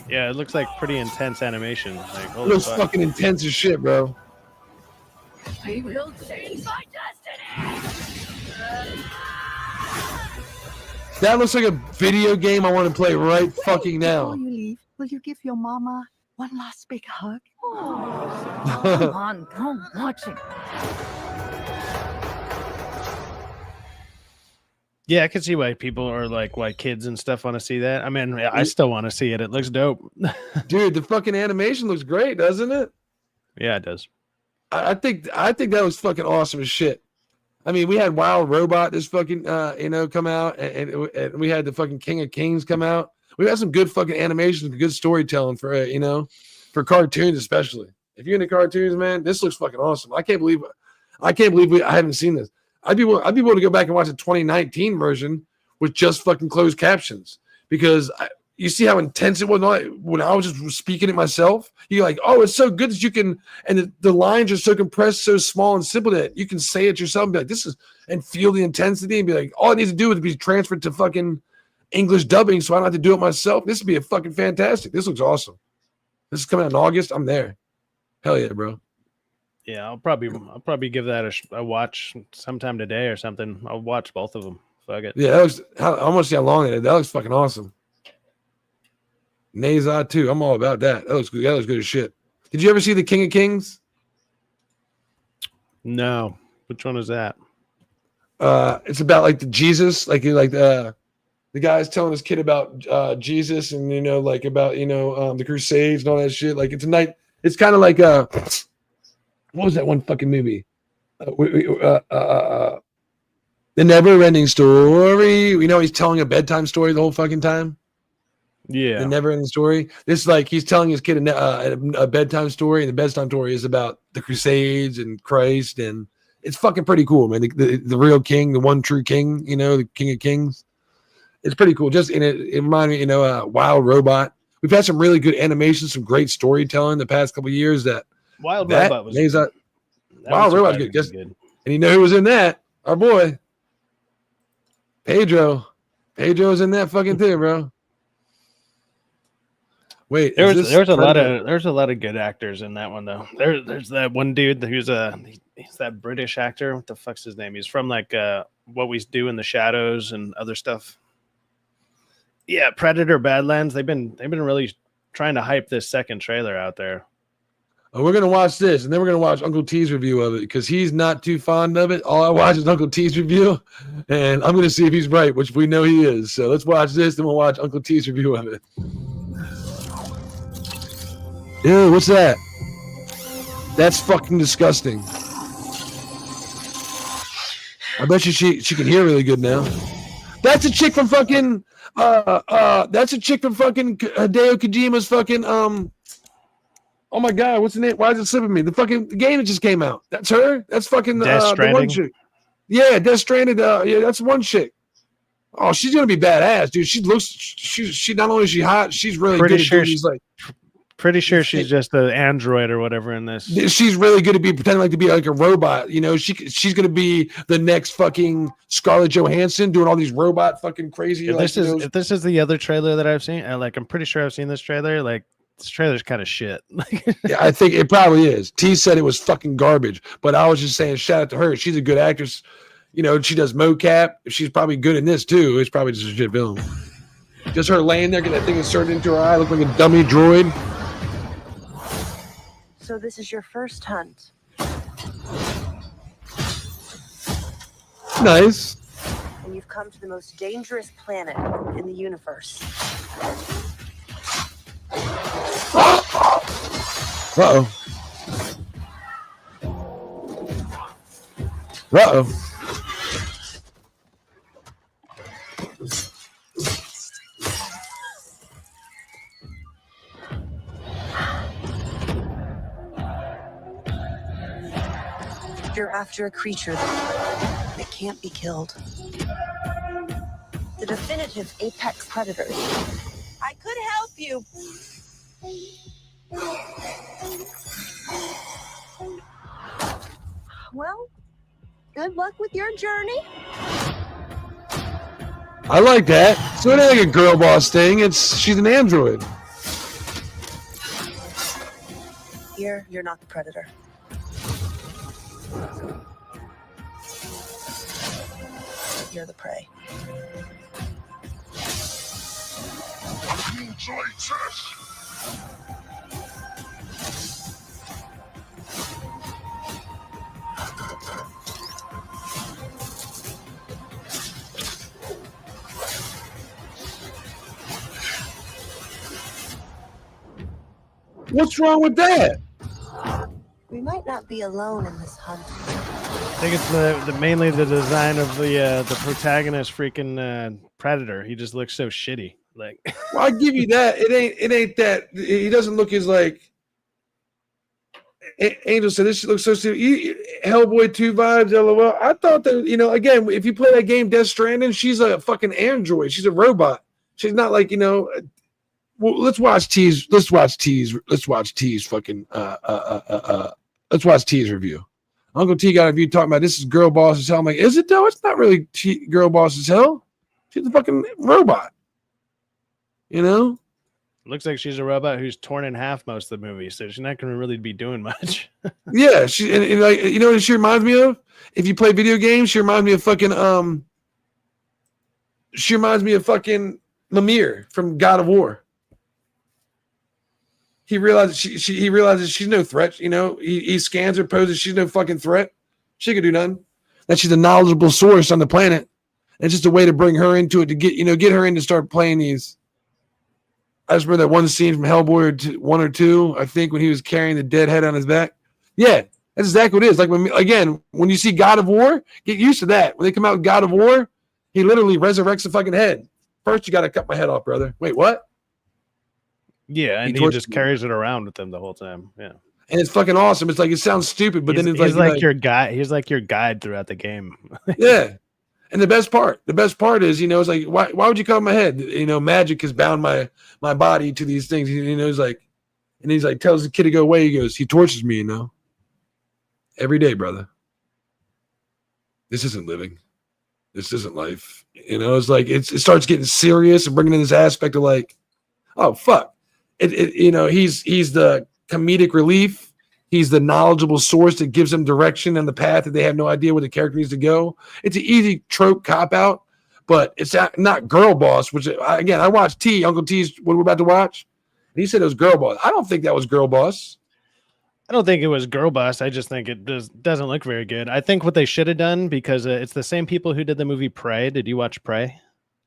Yeah, it looks like pretty intense animation. Like, it looks fucking intense as shit, bro. We will change my destiny. That looks like a video game I want to play right fucking now. Before you leave, will you give your mama one last big hug? Oh. Come on, don't watch it. Yeah, I can see why people are like, why kids and stuff want to see that. I mean, I still want to see it. It looks dope. Dude, the fucking animation looks great, doesn't it? Yeah, it does. I think that was fucking awesome as shit. I mean, we had Wild Robot this fucking come out, and we had the fucking King of Kings come out. We had some good fucking animations and good storytelling for for cartoons especially. If you're into cartoons, man, this looks fucking awesome. I can't believe I haven't seen this. I'd be able to go back and watch the 2019 version with just fucking closed captions because you see how intense it was when I was just speaking it myself. You're like, oh, it's so good that you can, and the lines are so compressed, so small and simple that you can say it yourself and be like, this is, and feel the intensity and be like, all I need to do is be transferred to fucking English dubbing so I don't have to do it myself. This would be a fucking fantastic. This looks awesome. This is coming out in August. I'm there. Hell yeah, bro. Yeah, I'll probably give that a watch sometime today or something. I'll watch both of them. Fuck it. Yeah, I want to see how long it is. That looks fucking awesome. ZHA 2. I'm all about that. That looks good. That looks good as shit. Did you ever see the King of Kings? No. Which one is that? It's about like the Jesus, the guy's telling his kid about Jesus and about the Crusades and all that shit. Like it's kind of like what was that one fucking movie? The Never-Ending Story. He's telling a bedtime story the whole fucking time. Yeah. The Never-Ending Story. This he's telling his kid a bedtime story, and the bedtime story is about the Crusades and Christ, and it's fucking pretty cool, man. The real king, the one true king, the King of Kings. It's pretty cool. Just it reminded me, Wild Robot. We've had some really good animation, some great storytelling the past couple of years. Wild Robot was good. Wild Robot was good. And you know who was in that? Our boy, Pedro. Pedro's in that fucking thing, bro. Wait, there's a lot of good actors in that one though. There's that one dude he's that British actor. What the fuck's his name? He's from What We Do in the Shadows and other stuff. Yeah, Predator, Badlands. They've been really trying to hype this second trailer out there. Oh, we're gonna watch this, and then we're gonna watch Uncle T's review of it because he's not too fond of it. All I watch is Uncle T's review, and I'm gonna see if he's right, which we know he is. So let's watch this, then we'll watch Uncle T's review of it. Ew, what's that? That's fucking disgusting. I bet you she can hear really good now. That's a chick from fucking that's a chick from fucking Hideo Kojima's fucking oh my god, what's the name? Why is it slipping me? The game that just came out. That's her? That's fucking Death the one chick. Yeah, Death Stranded. Yeah, that's one chick. Oh, she's gonna be badass, dude. She not only is she hot, she's really pretty good. Sure pretty sure she's just an android or whatever in this. She's really good at pretending to be like a robot. She's gonna be the next fucking Scarlett Johansson doing all these robot fucking crazy. If this is the other trailer that I've seen, I'm pretty sure I've seen this trailer. This trailer's kind of shit. Yeah, I think it probably is. T said it was fucking garbage, but I was just saying, shout out to her. She's a good actress. She does mocap. She's probably good in this too. It's probably just a shit film. Just her laying there, getting that thing inserted into her eye, look like a dummy droid. So this is your first hunt. Nice. And you've come to the most dangerous planet in the universe. Uh-oh. Uh-oh. You're after a creature that can't be killed. The definitive apex predator. I could help you. Well, good luck with your journey. I like that. So it ain't like a girl boss thing. She's an android. Here, you're not the predator. You're the prey. What's wrong with that? We might not be alone in this hunt. I think it's the mainly the design of the protagonist freaking Predator. He just looks so shitty. Like, well, I give you that. It ain't that. He doesn't look as like. Angel said this looks so stupid. Hellboy 2 vibes, LOL. I thought that, you know, again, if you play that game Death Stranding, she's a fucking android. She's a robot. She's not like, you know. Well, let's watch T's. Let's watch T's fucking. Let's watch T's review. Uncle T got a review talking about this is girl boss as hell. I'm like, is it though? It's not really girl boss as hell. She's a fucking robot. You know. Looks like she's a robot who's torn in half most of the movie, so she's not going to really be doing much. Yeah, she and like, you know what she reminds me of? If you play video games, she reminds me of fucking She reminds me of fucking Lemire from God of War. He realizes he realizes she's no threat. You know, he scans her, poses she's no fucking threat. She could do nothing. That she's a knowledgeable source on the planet. It's just a way to bring her into it to get her in to start playing these. I just remember that one scene from Hellboy 1 or 2, I think, when he was carrying the dead head on his back. Yeah, that's exactly what it is. Like, when you see God of War, get used to that. When they come out with God of War, he literally resurrects the fucking head. First, you got to cut my head off, brother. Wait, what? Yeah, and he just carries it around with him the whole time. Yeah. And it's fucking awesome. It's like, it sounds stupid, but then it's he's like your guide. He's like your guide throughout the game. Yeah. And the best part is, you know, it's like, why would you cut my head? You know, magic has bound my body to these things. You know, he's like, tells the kid to go away. He goes, he tortures me, you know, every day, brother. This isn't living. This isn't life. You know, it's like, it starts getting serious and bringing in this aspect of like, oh, fuck. You know, he's the comedic relief. He's the knowledgeable source that gives them direction and the path that they have no idea where the character needs to go. It's an easy trope cop out, but it's not girl boss, which, again, I watched Uncle T's, what we're about to watch. And he said it was girl boss. I don't think that was girl boss. I don't think it was girl boss. I just think it doesn't look very good. I think what they should have done, because it's the same people who did the movie Prey. Did you watch Prey?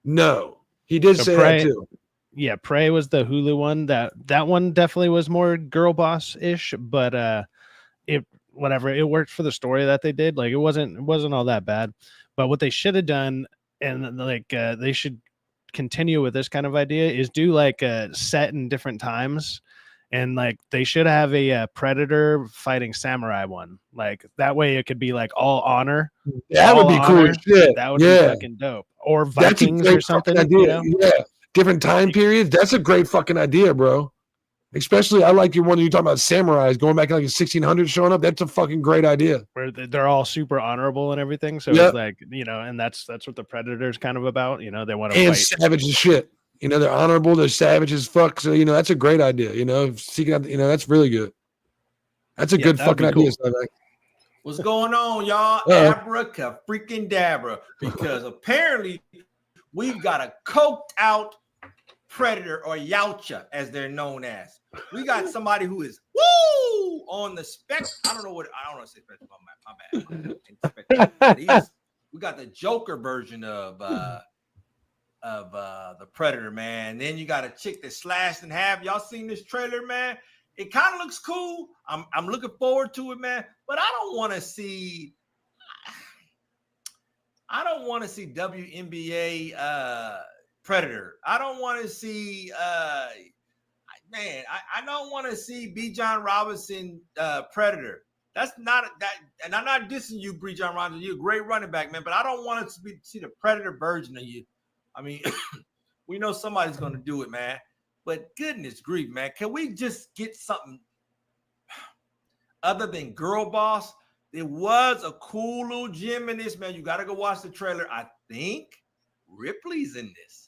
No. He did say Prey, that too. Yeah, Prey was the Hulu one. That one definitely was more girl boss-ish, but it worked for the story that they did. Like, it wasn't all that bad. But what they should have done, and like they should continue with this kind of idea, is do like a set in different times, and like they should have a Predator fighting samurai one. Like, that way it could be like all honor. That would be cool. Shit. That would be fucking dope. Or Vikings or something. Idea. You know? Yeah. Different time periods. That's a great fucking idea, bro. Especially, I like your one you're talking about, samurais going back in like the 1600s showing up. That's a fucking great idea. Where they're all super honorable and everything. So it's like, you know, and that's what the Predator's kind of about. You know, they want to and fight. Savage as shit. You know, they're honorable. They're savage as fuck. So, you know, that's a great idea. You know, seeking out, you know, that's really good. That's a good fucking idea. Cool. What's going on, y'all? Abracadabra freaking dabra. Because apparently we've got a coked out Predator, or Yautja, as they're known as. We got somebody who is on the spectrum. I don't know to say spectrum. My bad. We got the Joker version of the Predator, man. And then you got a chick that slashed in half. Y'all seen this trailer, man? It kind of looks cool. I'm looking forward to it, man. But I don't want to see WNBA Predator. I don't want to see I don't want to see B. John Robinson Predator. That's not that, and I'm not dissing you, B. John Robinson. You're a great running back, man, but I don't want to see the Predator version of you. I mean, we know somebody's going to do it, man. But goodness grief, man, can we just get something other than girl boss? There was a cool little gem in this, man. You got to go watch the trailer. I think Ripley's in this.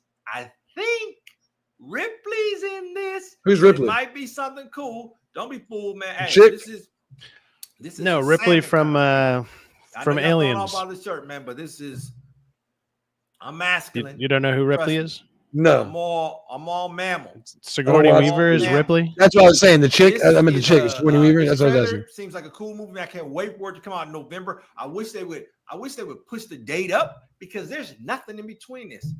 Who's Ripley? It might be something cool. Don't be fooled, man. Hey, this is no Ripley from Aliens. All about the shirt, man, but this is I'm masculine. You don't know who Ripley is? No. I'm all mammal. Sigourney Weaver is Ripley. That's what I was saying. The chick. I meant the chick. Sigourney Weaver. That's what I was asking. Seems like a cool movie. I can't wait for it to come out in November. I wish they would push the date up, because there's nothing in between this.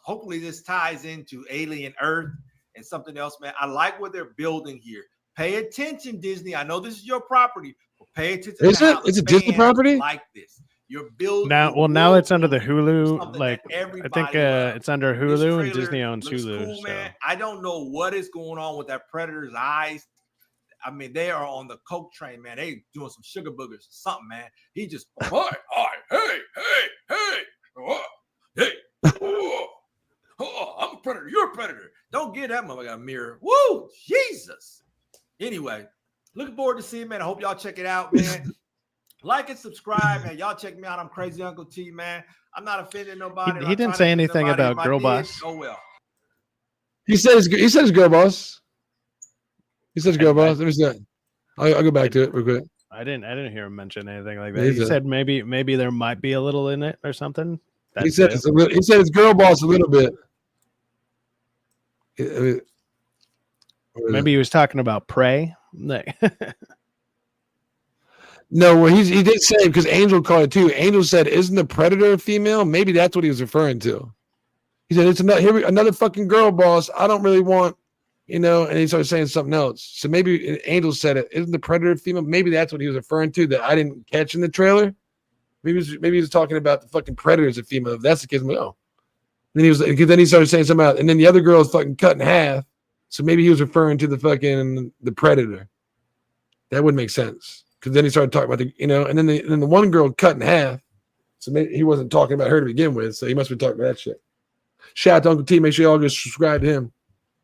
Hopefully this ties into Alien Earth And something else, man, I like what they're building here. Pay attention, Disney. I know this is your property, but pay attention. Is it? It's a Disney property? Like this. You're building now. Well, now it's under the Hulu. Like I think it's under Hulu, and Disney owns Hulu. Cool, man. I don't know what is going on with that Predator's eyes. I mean, they are on the coke train, man. They doing some sugar boogers or something, man. He just, hey, I'm a predator. You're a predator. Don't get that motherfucker a mirror. Woo, Jesus. Anyway, looking forward to seeing, man. I hope y'all check it out, man. Like and subscribe, man. Y'all check me out. I'm Crazy Uncle T, man. I'm not offending nobody. He didn't say anything about Girl Boss. Oh well. He says Girl Boss. He says Girl Boss. Let me see that. I'll go back to it real quick. I didn't hear him mention anything like that. He said maybe there might be a little in it or something. He said it's Girl Boss a little bit. Maybe he was talking about Prey. No, well, he did say, because Angel called it too. Angel said, "Isn't the Predator a female?" Maybe that's what he was referring to. He said, "It's another fucking girl boss. I don't really want, And he started saying something else. So maybe Angel said it. Isn't the Predator a female? Maybe that's what he was referring to that I didn't catch in the trailer. Maybe he was talking about the fucking Predator as a female. If that's the case, I'm like, oh. And then he started saying something else, and then the other girl is fucking cut in half. So maybe he was referring to the Predator. That would make sense. Because then he started talking about and then the one girl cut in half. So maybe he wasn't talking about her to begin with. So he must be talking about that shit. Shout out to Uncle T. Make sure y'all go subscribe to him.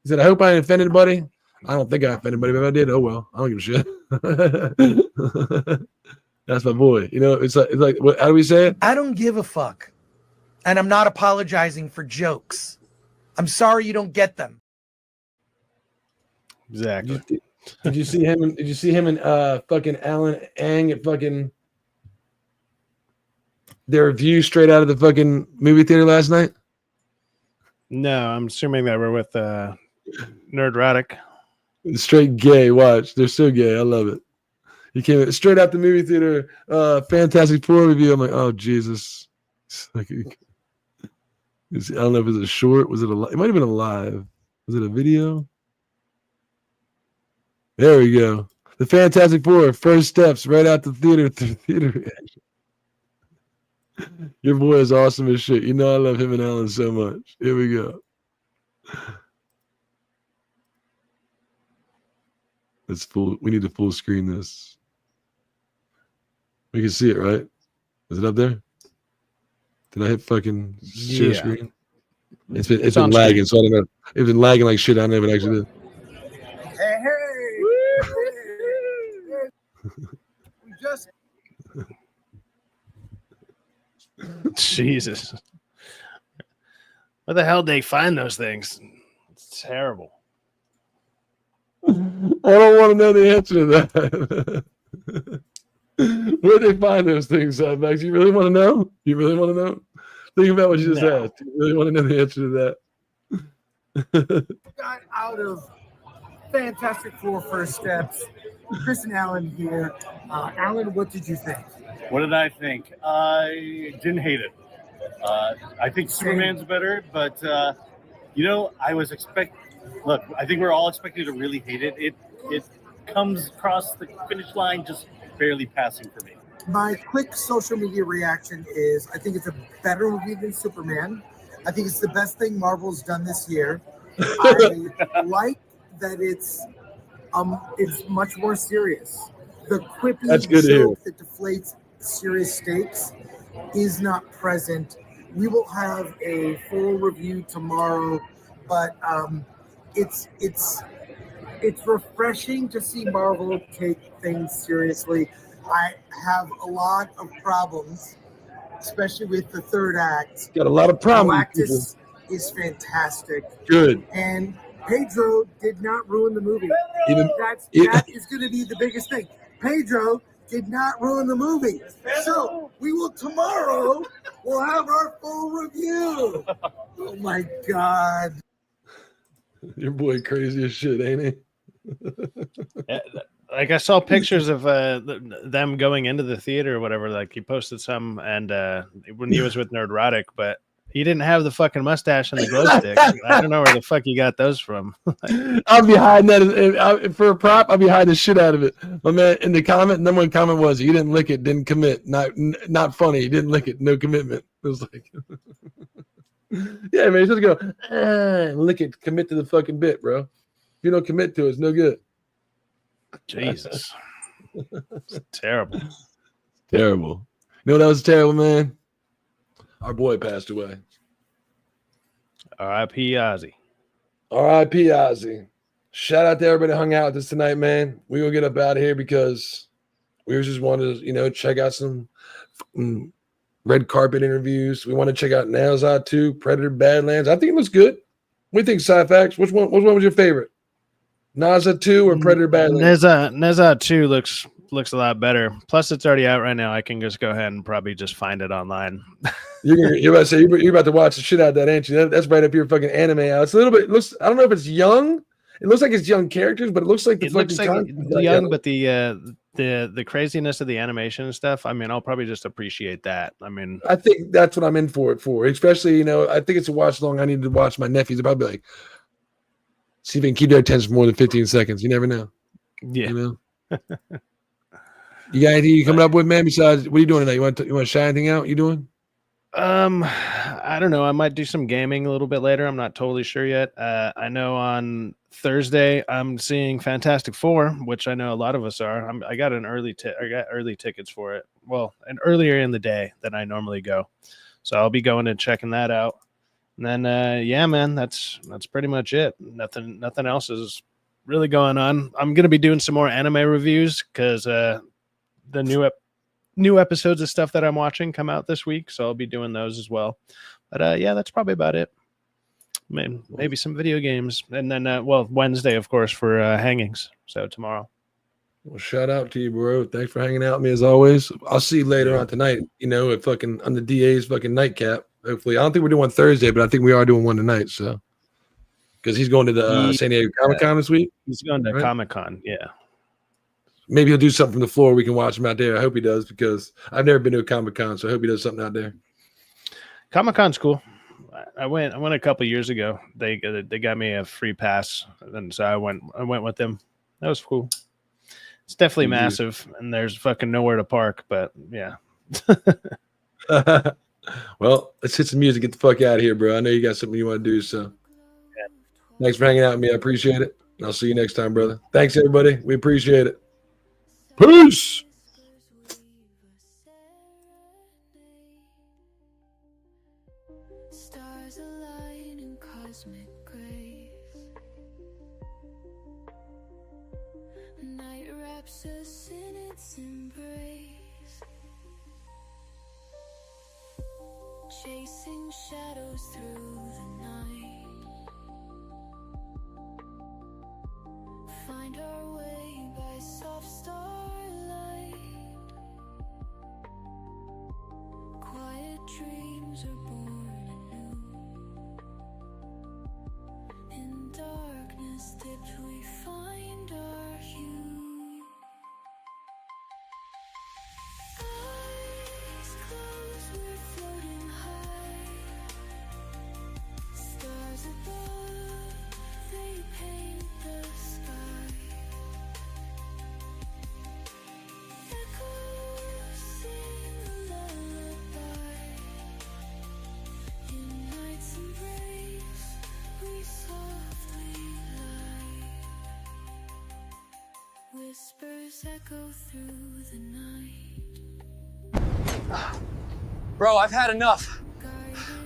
He said, "I hope I didn't offend anybody." I don't think I offended anybody, but if I did, oh well. I don't give a shit. That's my boy. It's like how do we say it? I don't give a fuck. And I'm not apologizing for jokes. I'm sorry you don't get them. Exactly. Did you see him? Did you see him and fucking Alan Ang at fucking their view straight out of the fucking movie theater last night? No, I'm assuming that we're with Nerdrotic. Straight gay. Watch, they're so gay. I love it. He came straight out the movie theater. Fantastic Four review. I'm like, oh Jesus. I don't know if it was a short. Was it a? It might have been a live. Was it a video? There we go. The Fantastic Four, first steps right out the theater through theater reaction. Your boy is awesome as shit. I love him and Alan so much. Here we go. It's full. We need to full screen this. We can see it, right? Is it up there? Did I hit fucking share screen? It's been lagging, so I don't know. It's been lagging like shit. I don't know if it actually did. Hey. We just Jesus. Where the hell did they find those things? It's terrible. I don't want to know the answer to that. Where'd they find those things, Max? You really want to know? You really want to know? Think about what you just asked. You really want to know the answer to that? got out of Fantastic Four First Steps. Chris and Alan here. Alan, what did you think? What did I think? I didn't hate it. I think Superman's better, but I was Look, I think we're all expecting to really hate it. It comes across the finish line just barely passing for me. My quick social media reaction is I think it's a better movie than Superman. I think it's the best thing Marvel's done this year. I like that it's much more serious. The quippy joke that deflates serious stakes is not present. We will have a full review tomorrow, but it's refreshing to see Marvel take things seriously. I have a lot of problems, especially with the third act. Got a lot of problems. Galactus is fantastic. Good. And Pedro did not ruin the movie. That is going to be the biggest thing. Pedro did not ruin the movie. So tomorrow we'll have our full review. Oh my God. Your boy crazy as shit, ain't he? Like I saw pictures of them going into the theater or whatever. Like he posted some, and when he was with Nerdrotic, but He didn't have the fucking mustache and the glow sticks. I don't know where the fuck you got those from. I'll be hiding that for a prop. I'll be hiding the shit out of it. My man, in the comment, number one comment was, "He didn't lick it, didn't commit. Not funny. He didn't lick it, no commitment." It was like, yeah, man, just go lick it, commit to the fucking bit, bro. If you don't commit to it, it's no good. Jesus, it's terrible. Terrible. You know what else is terrible, man? Our boy passed away. R.I.P. Ozzy. R.I.P. Ozzy. Shout out to everybody that hung out with us tonight, man. We gonna get up out of here because we just wanted to, check out some red carpet interviews. We want to check out ZHA 2, Predator, Badlands. I think it looks good. What do you think, Sci-Fax? Which one was your favorite? ZHA 2 or Predator, Badlands? ZHA 2 looks a lot better. Plus, it's already out right now. I can just go ahead and probably just find it online. You're about to say you're about to watch the shit out of that, ain't you? That's right up your fucking anime out. It's a little bit. I don't know if it's young. It looks like it's young characters, but it looks like the young. But the craziness of the animation and stuff. I mean, I'll probably just appreciate that. I mean, I think that's what I'm in for it for. Especially, I think it's a watch long. I need to watch my nephews. I'll probably be like, see if they can keep their attention for more than 15 seconds. You never know. Yeah. You got anything you coming up with, man? Besides, what are you doing tonight? You want to shout anything out? You doing? I don't know. I might do some gaming a little bit later. I'm not totally sure yet. I know on Thursday I'm seeing Fantastic Four, which I know a lot of us are. I got early tickets for it. Well, and earlier in the day than I normally go, so I'll be going and checking that out. And then, yeah, man, that's pretty much it. Nothing else is really going on. I'm gonna be doing some more anime reviews because the new episodes of stuff that I'm watching come out this week, so I'll be doing those as well. But yeah, that's probably about it. Maybe some video games, and then Wednesday, of course, for hangings. So tomorrow. Well, shout out to you, bro. Thanks for hanging out with me as always. I'll see you later on tonight. At fucking on the DA's fucking nightcap. Hopefully, I don't think we're doing one Thursday, but I think we are doing one tonight. So, because he's going to the San Diego Comic-Con this week. He's going to Comic-Con, yeah. Maybe he'll do something from the floor. We can watch him out there. I hope he does because I've never been to a Comic-Con, so I hope he does something out there. Comic-Con's cool. I went a couple years ago. They got me a free pass, and so I went with them. That was cool. It's definitely massive, and there's fucking nowhere to park. But yeah. Well, let's hit some music. Get the fuck out of here, bro. I know you got something you want to do. So, thanks for hanging out with me. I appreciate it. And I'll see you next time, brother. Thanks, everybody. We appreciate it. Peace. Stars align in cosmic grace. Night wraps us in its embrace. Chasing shadows through the night. Find our way by soft starlight. Quiet dreams are born anew. In darkness dipped we find our hue. Eyes closed, we're floating high. Stars above, they paint the sky. Echoes sing a lullaby. In night's embrace, we softly lie. Whispers echo through the night. Bro, I've had enough.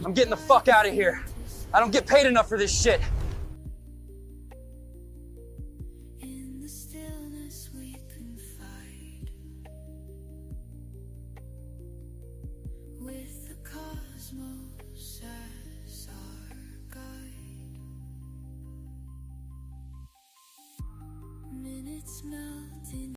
I'm getting the fuck out of here. I don't get paid enough for this shit. In the stillness we confide. With the cosmos as our guide. Minutes melt in